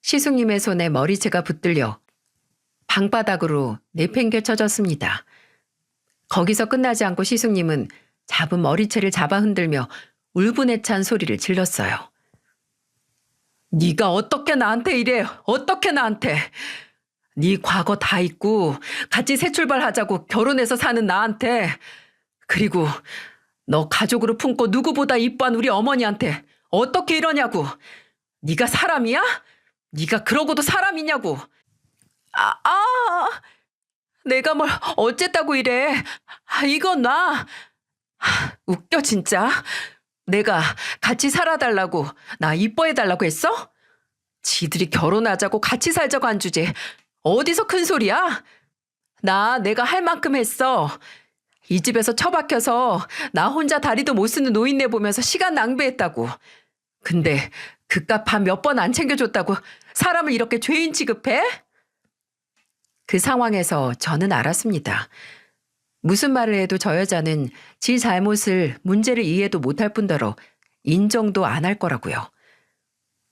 시숙님의 손에 머리채가 붙들려 방바닥으로 내팽개쳐졌습니다. 거기서 끝나지 않고 시숙님은 잡은 머리채를 잡아 흔들며 울분에 찬 소리를 질렀어요. 네가 어떻게 나한테 이래? 어떻게 나한테? 네 과거 다 잊고 같이 새 출발하자고 결혼해서 사는 나한테, 그리고 너 가족으로 품고 누구보다 이뻐한 우리 어머니한테 어떻게 이러냐고. 네가 사람이야? 네가 그러고도 사람이냐고. 내가 뭘 어쨌다고 이래. 이건 나. 웃겨 진짜. 내가 같이 살아달라고, 나 이뻐해달라고 했어? 지들이 결혼하자고 같이 살자고 한 주제 어디서 큰 소리야? 내가 할 만큼 했어. 이 집에서 처박혀서 나 혼자 다리도 못 쓰는 노인네 보면서 시간 낭비했다고. 근데 그깟 밥 몇 번 안 챙겨줬다고 사람을 이렇게 죄인 취급해? 그 상황에서 저는 알았습니다. 무슨 말을 해도 저 여자는 지 잘못을, 문제를 이해도 못할 뿐더러 인정도 안 할 거라고요.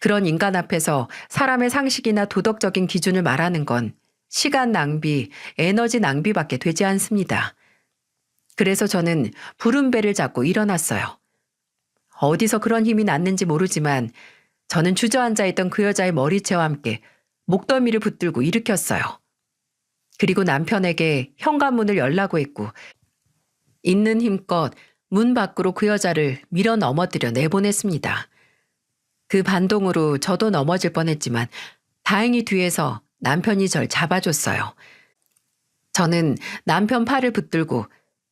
그런 인간 앞에서 사람의 상식이나 도덕적인 기준을 말하는 건 시간 낭비, 에너지 낭비밖에 되지 않습니다. 그래서 저는 부른 배를 잡고 일어났어요. 어디서 그런 힘이 났는지 모르지만 저는 주저앉아 있던 그 여자의 머리채와 함께 목덜미를 붙들고 일으켰어요. 그리고 남편에게 현관문을 열라고 했고 있는 힘껏 문 밖으로 그 여자를 밀어 넘어뜨려 내보냈습니다. 그 반동으로 저도 넘어질 뻔했지만 다행히 뒤에서 남편이 절 잡아줬어요. 저는 남편 팔을 붙들고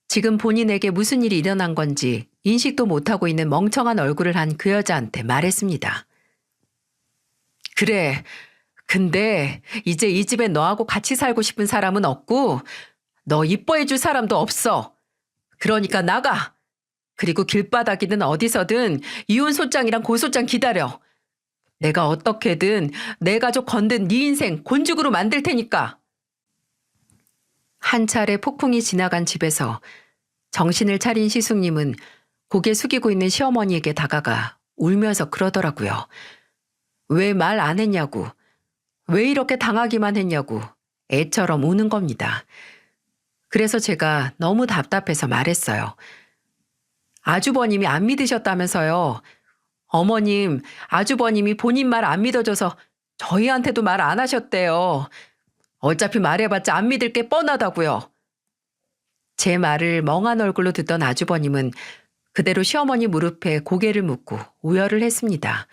지금 본인에게 무슨 일이 일어난 건지 인식도 못하고 있는 멍청한 얼굴을 한 그 여자한테 말했습니다. 그래, 근데 이제 이 집에 너하고 같이 살고 싶은 사람은 없고 너 이뻐해줄 사람도 없어. 그러니까 나가. 그리고 길바닥이든 어디서든 이혼 소장이랑 고소장 기다려. 내가 어떻게든 내 가족 건든 네 인생 곤죽으로 만들 테니까. 한 차례 폭풍이 지나간 집에서 정신을 차린 시숙님은 고개 숙이고 있는 시어머니에게 다가가 울면서 그러더라고요. 왜 말 안 했냐고. 왜 이렇게 당하기만 했냐고 애처럼 우는 겁니다. 그래서 제가 너무 답답해서 말했어요. 아주버님이 안 믿으셨다면서요. 어머님, 아주버님이 본인 말 안 믿어줘서 저희한테도 말 안 하셨대요. 어차피 말해봤자 안 믿을 게 뻔하다고요. 제 말을 멍한 얼굴로 듣던 아주버님은 그대로 시어머니 무릎에 고개를 묻고 오열을 했습니다.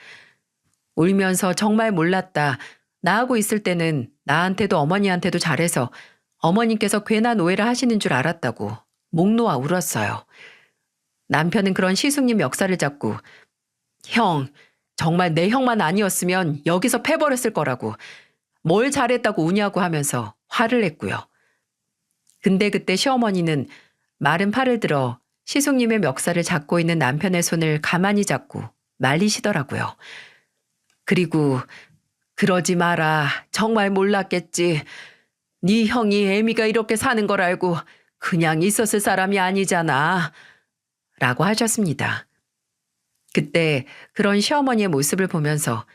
울면서 정말 몰랐다. 나하고 있을 때는 나한테도 어머니한테도 잘해서 어머님께서 괜한 오해를 하시는 줄 알았다고 목 놓아 울었어요. 남편은 그런 시숙님 멱살을 잡고 형, 정말 내 형만 아니었으면 여기서 패버렸을 거라고 뭘 잘했다고 우냐고 하면서 화를 냈고요. 근데 그때 시어머니는 마른 팔을 들어 시숙님의 멱살을 잡고 있는 남편의 손을 가만히 잡고 말리시더라고요. 그리고 그러지 마라. 정말 몰랐겠지. 네 형이 애미가 이렇게 사는 걸 알고 그냥 있었을 사람이 아니잖아. 라고 하셨습니다. 그때 그런 시어머니의 모습을 보면서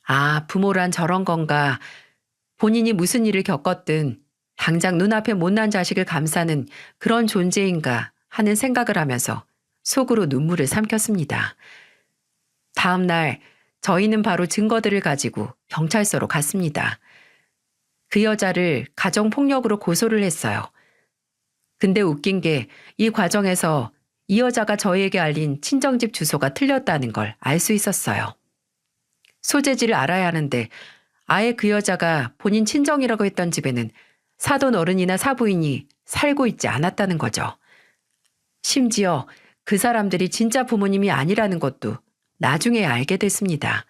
아, 부모란 저런 건가. 본인이 무슨 일을 겪었든 당장 눈앞에 못난 자식을 감싸는 그런 존재인가 하는 생각을 하면서 속으로 눈물을 삼켰습니다. 다음 날 저희는 바로 증거들을 가지고 경찰서로 갔습니다. 그 여자를 가정폭력으로 고소를 했어요. 근데 웃긴 게 이 과정에서 이 여자가 저희에게 알린 친정집 주소가 틀렸다는 걸 알 수 있었어요. 소재지를 알아야 하는데 아예 그 여자가 본인 친정이라고 했던 집에는 사돈 어른이나 사부인이 살고 있지 않았다는 거죠. 심지어 그 사람들이 진짜 부모님이 아니라는 것도 나중에 알게 됐습니다.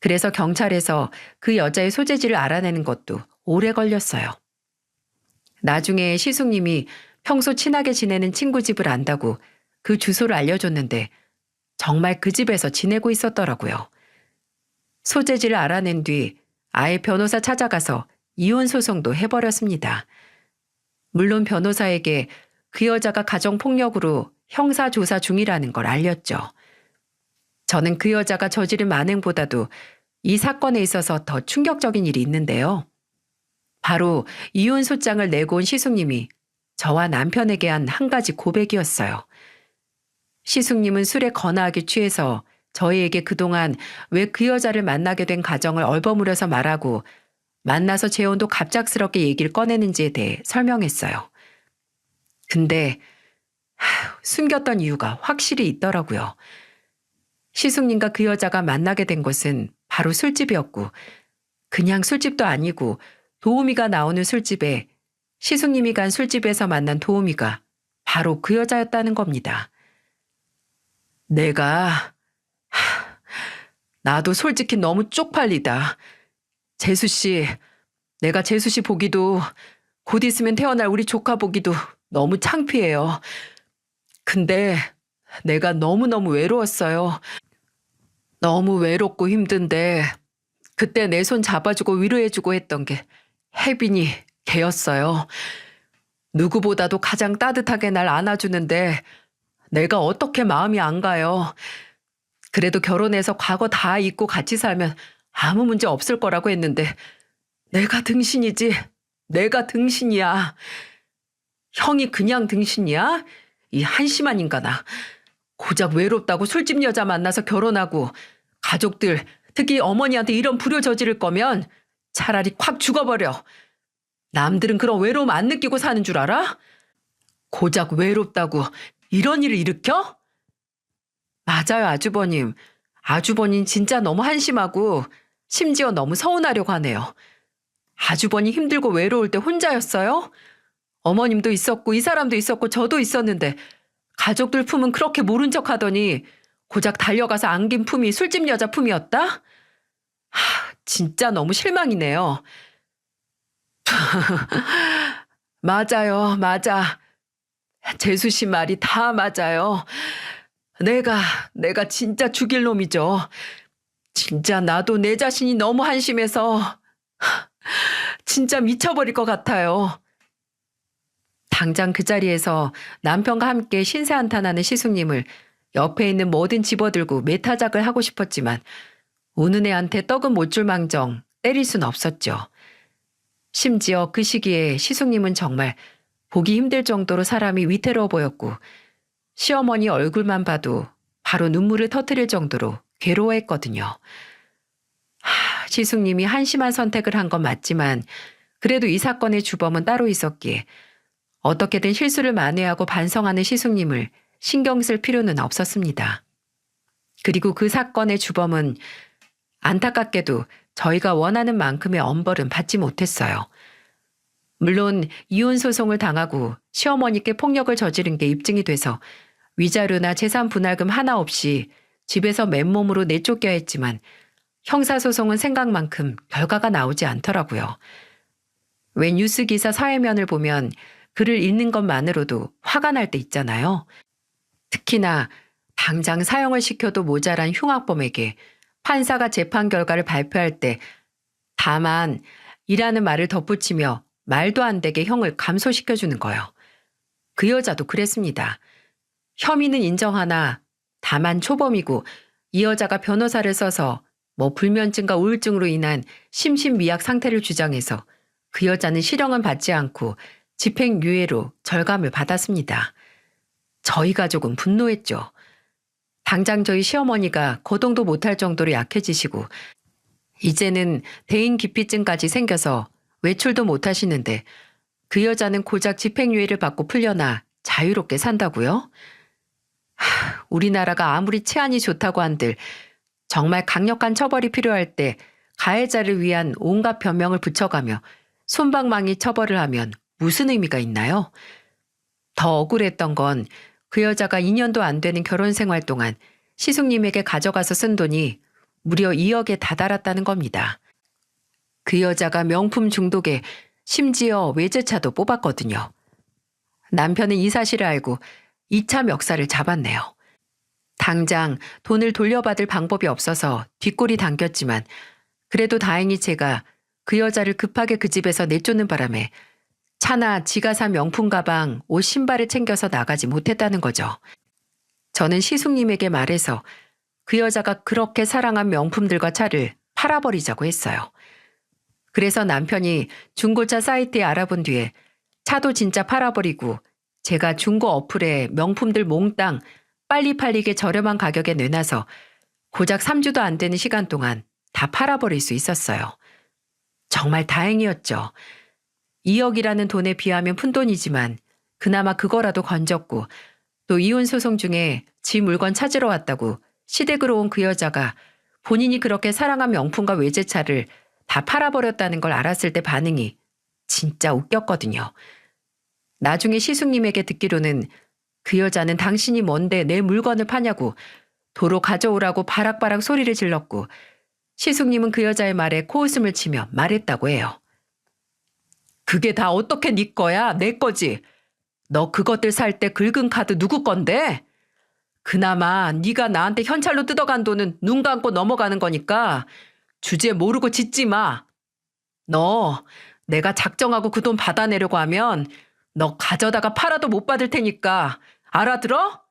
그래서 경찰에서 그 여자의 소재지를 알아내는 것도 오래 걸렸어요. 나중에 시숙님이 평소 친하게 지내는 친구 집을 안다고 그 주소를 알려줬는데 정말 그 집에서 지내고 있었더라고요. 소재지를 알아낸 뒤 아예 변호사 찾아가서 이혼 소송도 해버렸습니다. 물론 변호사에게 그 여자가 가정폭력으로 형사조사 중이라는 걸 알렸죠. 저는 그 여자가 저지른 만행보다도 이 사건에 있어서 더 충격적인 일이 있는데요. 바로 이혼 소장을 내고 온 시숙님이 저와 남편에게 한 한 가지 고백이었어요. 시숙님은 술에 거나하게 취해서 저희에게 그동안 왜 그 여자를 만나게 된 가정을 얼버무려서 말하고 만나서 재혼도 갑작스럽게 얘기를 꺼내는지에 대해 설명했어요. 근데 숨겼던 이유가 확실히 있더라고요. 시숙님과 그 여자가 만나게 된 곳은 바로 술집이었고 그냥 술집도 아니고 도우미가 나오는 술집에 시숙님이 간 술집에서 만난 도우미가 바로 그 여자였다는 겁니다. 나도 솔직히 너무 쪽팔리다. 재수씨, 내가 재수씨 보기도 곧 있으면 태어날 우리 조카 보기도 너무 창피해요. 근데 내가 너무너무 외로웠어요. 너무 외롭고 힘든데 그때 내 손 잡아주고 위로해주고 했던 게 혜빈이 걔였어요. 누구보다도 가장 따뜻하게 날 안아주는데 내가 어떻게 마음이 안 가요. 그래도 결혼해서 과거 다 잊고 같이 살면 아무 문제 없을 거라고 했는데 내가 등신이지. 내가 등신이야. 형이 그냥 등신이야? 이 한심한 인간아. 고작 외롭다고 술집 여자 만나서 결혼하고 가족들, 특히 어머니한테 이런 불효 저지를 거면 차라리 콱 죽어버려. 남들은 그런 외로움 안 느끼고 사는 줄 알아? 고작 외롭다고 이런 일을 일으켜? 맞아요, 아주버님. 아주버님 진짜 너무 한심하고 심지어 너무 서운하려고 하네요. 아주버님 힘들고 외로울 때 혼자였어요? 어머님도 있었고 이 사람도 있었고 저도 있었는데 가족들 품은 그렇게 모른 척 하더니 고작 달려가서 안긴 품이 술집 여자 품이었다? 진짜 너무 실망이네요. 맞아요, 맞아. 재수 씨 말이 다 맞아요. 내가 진짜 죽일 놈이죠. 진짜 나도 내 자신이 너무 한심해서 진짜 미쳐버릴 것 같아요. 당장 그 자리에서 남편과 함께 신세한탄하는 시숙님을 옆에 있는 뭐든 집어들고 매타작을 하고 싶었지만 우는 애한테 떡은 못 줄 망정 때릴 순 없었죠. 심지어 그 시기에 시숙님은 정말 보기 힘들 정도로 사람이 위태로워 보였고 시어머니 얼굴만 봐도 바로 눈물을 터뜨릴 정도로 괴로워했거든요. 시숙님이 한심한 선택을 한 건 맞지만 그래도 이 사건의 주범은 따로 있었기에 어떻게든 실수를 만회하고 반성하는 시숙님을 신경 쓸 필요는 없었습니다. 그리고 그 사건의 주범은 안타깝게도 저희가 원하는 만큼의 엄벌은 받지 못했어요. 물론 이혼 소송을 당하고 시어머니께 폭력을 저지른 게 입증이 돼서 위자료나 재산 분할금 하나 없이 집에서 맨몸으로 내쫓겨야 했지만 형사소송은 생각만큼 결과가 나오지 않더라고요. 왜 뉴스 기사 사회면을 보면 글을 읽는 것만으로도 화가 날 때 있잖아요. 특히나 당장 사형을 시켜도 모자란 흉악범에게 판사가 재판 결과를 발표할 때 다만 이라는 말을 덧붙이며 말도 안 되게 형을 감소시켜주는 거요. 그 여자도 그랬습니다. 혐의는 인정하나 다만 초범이고 이 여자가 변호사를 써서 불면증과 우울증으로 인한 심신미약 상태를 주장해서 그 여자는 실형은 받지 않고 집행유예로 절감을 받았습니다. 저희 가족은 분노했죠. 당장 저희 시어머니가 거동도 못할 정도로 약해지시고 이제는 대인기피증까지 생겨서 외출도 못하시는데 그 여자는 고작 집행유예를 받고 풀려나 자유롭게 산다고요? 우리나라가 아무리 치안이 좋다고 한들 정말 강력한 처벌이 필요할 때 가해자를 위한 온갖 변명을 붙여가며 솜방망이 처벌을 하면 무슨 의미가 있나요? 더 억울했던 건 그 여자가 2년도 안 되는 결혼 생활 동안 시숙님에게 가져가서 쓴 돈이 무려 2억에 다다랐다는 겁니다. 그 여자가 명품 중독에 심지어 외제차도 뽑았거든요. 남편은 이 사실을 알고 2차 멱살을 잡았네요. 당장 돈을 돌려받을 방법이 없어서 뒷골이 당겼지만 그래도 다행히 제가 그 여자를 급하게 그 집에서 내쫓는 바람에 차나 지가 산 명품 가방, 옷, 신발을 챙겨서 나가지 못했다는 거죠. 저는 시숙님에게 말해서 그 여자가 그렇게 사랑한 명품들과 차를 팔아버리자고 했어요. 그래서 남편이 중고차 사이트에 알아본 뒤에 차도 진짜 팔아버리고 제가 중고 어플에 명품들 몽땅 빨리 팔리게 저렴한 가격에 내놔서 고작 3주도 안 되는 시간 동안 다 팔아버릴 수 있었어요. 정말 다행이었죠. 2억이라는 돈에 비하면 푼돈이지만 그나마 그거라도 건졌고 또 이혼 소송 중에 지 물건 찾으러 왔다고 시댁으로 온 그 여자가 본인이 그렇게 사랑한 명품과 외제차를 다 팔아버렸다는 걸 알았을 때 반응이 진짜 웃겼거든요. 나중에 시숙님에게 듣기로는 그 여자는 당신이 뭔데 내 물건을 파냐고 도로 가져오라고 바락바락 소리를 질렀고 시숙님은 그 여자의 말에 코웃음을 치며 말했다고 해요. 그게 다 어떻게 네 거야? 내 거지. 너 그것들 살 때 긁은 카드 누구 건데? 그나마 네가 나한테 현찰로 뜯어간 돈은 눈 감고 넘어가는 거니까 주제 모르고 짖지 마. 너 내가 작정하고 그 돈 받아내려고 하면 너 가져다가 팔아도 못 받을 테니까 알아들어?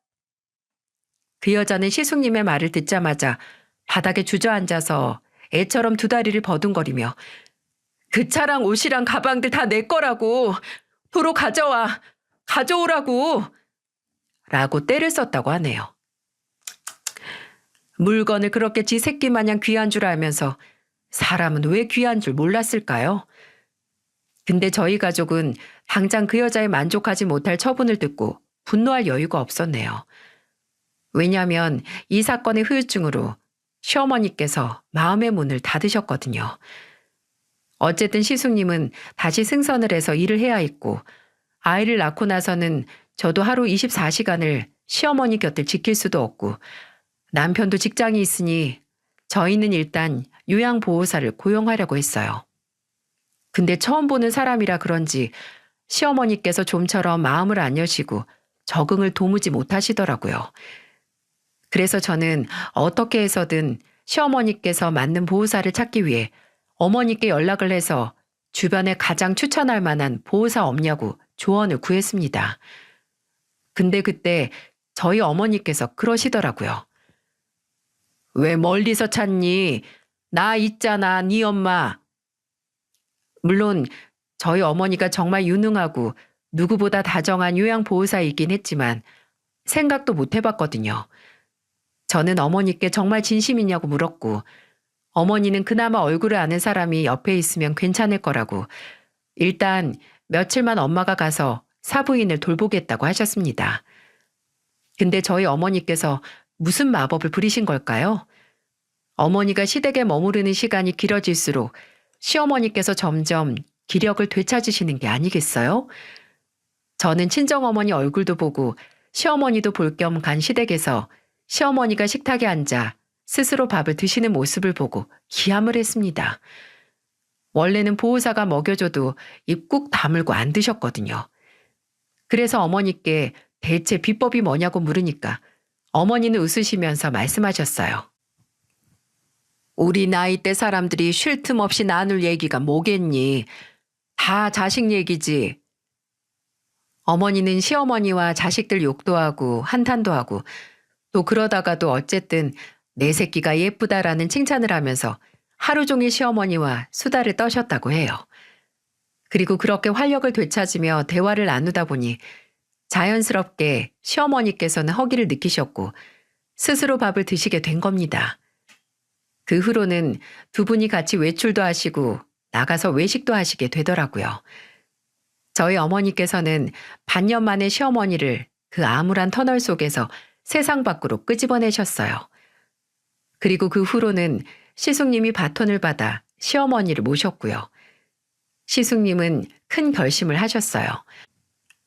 그 여자는 시숙님의 말을 듣자마자 바닥에 주저앉아서 애처럼 두 다리를 버둥거리며 그 차랑 옷이랑 가방들 다 내 거라고 도로 가져와 가져오라고 라고 떼를 썼다고 하네요. 물건을 그렇게 지 새끼 마냥 귀한 줄 알면서 사람은 왜 귀한 줄 몰랐을까요? 근데 저희 가족은 당장 그 여자에 만족하지 못할 처분을 듣고 분노할 여유가 없었네요. 왜냐하면 이 사건의 후유증으로 시어머니께서 마음의 문을 닫으셨거든요. 어쨌든 시숙님은 다시 승선을 해서 일을 해야 했고 아이를 낳고 나서는 저도 하루 24시간을 시어머니 곁을 지킬 수도 없고 남편도 직장이 있으니 저희는 일단 요양보호사를 고용하려고 했어요. 근데 처음 보는 사람이라 그런지 시어머니께서 좀처럼 마음을 안 여시고 적응을 도무지 못하시더라고요. 그래서 저는 어떻게 해서든 시어머니께서 맞는 보호사를 찾기 위해 어머니께 연락을 해서 주변에 가장 추천할 만한 보호사 없냐고 조언을 구했습니다. 근데 그때 저희 어머니께서 그러시더라고요. 왜 멀리서 찾니? 나 있잖아, 네 엄마. 물론 저희 어머니가 정말 유능하고 누구보다 다정한 요양보호사이긴 했지만 생각도 못 해봤거든요. 저는 어머니께 정말 진심이냐고 물었고 어머니는 그나마 얼굴을 아는 사람이 옆에 있으면 괜찮을 거라고 일단 며칠만 엄마가 가서 사부인을 돌보겠다고 하셨습니다. 근데 저희 어머니께서 무슨 마법을 부리신 걸까요? 어머니가 시댁에 머무르는 시간이 길어질수록 시어머니께서 점점 기력을 되찾으시는 게 아니겠어요? 저는 친정어머니 얼굴도 보고 시어머니도 볼 겸 간 시댁에서 시어머니가 식탁에 앉아 스스로 밥을 드시는 모습을 보고 기함을 했습니다. 원래는 보호사가 먹여줘도 입 꾹 다물고 안 드셨거든요. 그래서 어머니께 대체 비법이 뭐냐고 물으니까 어머니는 웃으시면서 말씀하셨어요. 우리 나이 때 사람들이 쉴 틈 없이 나눌 얘기가 뭐겠니? 다 자식 얘기지. 어머니는 시어머니와 자식들 욕도 하고 한탄도 하고 또 그러다가도 어쨌든 내 새끼가 예쁘다라는 칭찬을 하면서 하루 종일 시어머니와 수다를 떠셨다고 해요. 그리고 그렇게 활력을 되찾으며 대화를 나누다 보니 자연스럽게 시어머니께서는 허기를 느끼셨고 스스로 밥을 드시게 된 겁니다. 그 후로는 두 분이 같이 외출도 하시고 나가서 외식도 하시게 되더라고요. 저희 어머니께서는 반년 만에 시어머니를 그 암울한 터널 속에서 세상 밖으로 끄집어내셨어요. 그리고 그 후로는 시숙님이 바톤을 받아 시어머니를 모셨고요. 시숙님은 큰 결심을 하셨어요.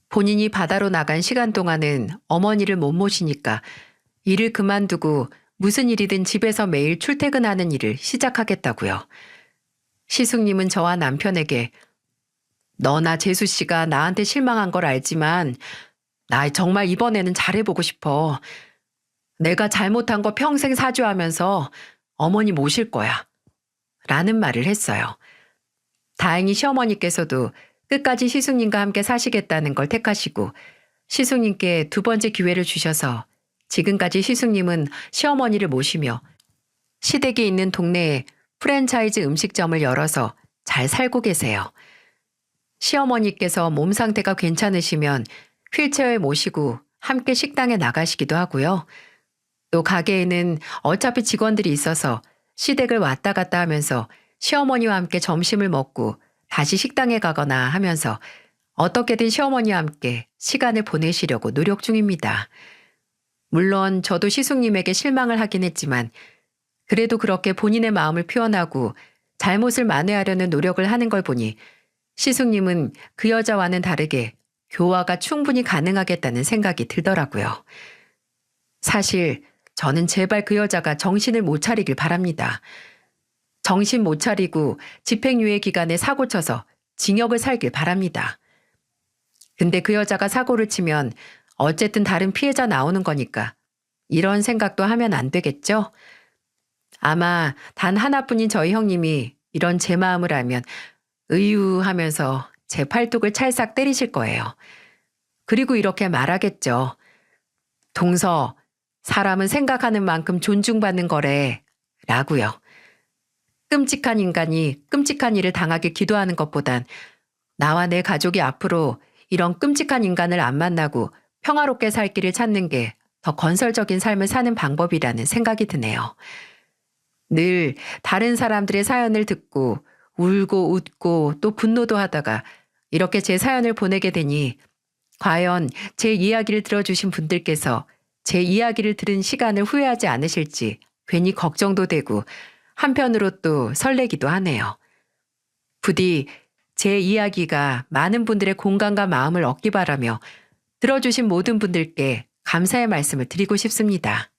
본인이 바다로 나간 시간 동안은 어머니를 못 모시니까 일을 그만두고 무슨 일이든 집에서 매일 출퇴근하는 일을 시작하겠다고요. 시숙님은 저와 남편에게 너나 재수 씨가 나한테 실망한 걸 알지만 나 정말 이번에는 잘해보고 싶어. 내가 잘못한 거 평생 사죄하면서 어머니 모실 거야. 라는 말을 했어요. 다행히 시어머니께서도 끝까지 시숙님과 함께 사시겠다는 걸 택하시고 시숙님께 두 번째 기회를 주셔서 지금까지 시숙님은 시어머니를 모시며 시댁이 있는 동네에 프랜차이즈 음식점을 열어서 잘 살고 계세요. 시어머니께서 몸 상태가 괜찮으시면 휠체어에 모시고 함께 식당에 나가시기도 하고요. 또 가게에는 어차피 직원들이 있어서 시댁을 왔다 갔다 하면서 시어머니와 함께 점심을 먹고 다시 식당에 가거나 하면서 어떻게든 시어머니와 함께 시간을 보내시려고 노력 중입니다. 물론 저도 시숙님에게 실망을 하긴 했지만 그래도 그렇게 본인의 마음을 표현하고 잘못을 만회하려는 노력을 하는 걸 보니 시숙님은 그 여자와는 다르게 교화가 충분히 가능하겠다는 생각이 들더라고요. 사실 저는 제발 그 여자가 정신을 못 차리길 바랍니다. 정신 못 차리고 집행유예 기간에 사고 쳐서 징역을 살길 바랍니다. 근데 그 여자가 사고를 치면 어쨌든 다른 피해자 나오는 거니까 이런 생각도 하면 안 되겠죠? 아마 단 하나뿐인 저희 형님이 이런 제 마음을 알면 으유 하면서 제 팔뚝을 찰싹 때리실 거예요. 그리고 이렇게 말하겠죠. 동서, 사람은 생각하는 만큼 존중받는 거래. 라고요. 끔찍한 인간이 끔찍한 일을 당하길 기도하는 것보단 나와 내 가족이 앞으로 이런 끔찍한 인간을 안 만나고 평화롭게 살 길을 찾는 게 더 건설적인 삶을 사는 방법이라는 생각이 드네요. 늘 다른 사람들의 사연을 듣고 울고 웃고 또 분노도 하다가 이렇게 제 사연을 보내게 되니 과연 제 이야기를 들어주신 분들께서 제 이야기를 들은 시간을 후회하지 않으실지 괜히 걱정도 되고 한편으로 또 설레기도 하네요. 부디 제 이야기가 많은 분들의 공감과 마음을 얻기 바라며 들어주신 모든 분들께 감사의 말씀을 드리고 싶습니다.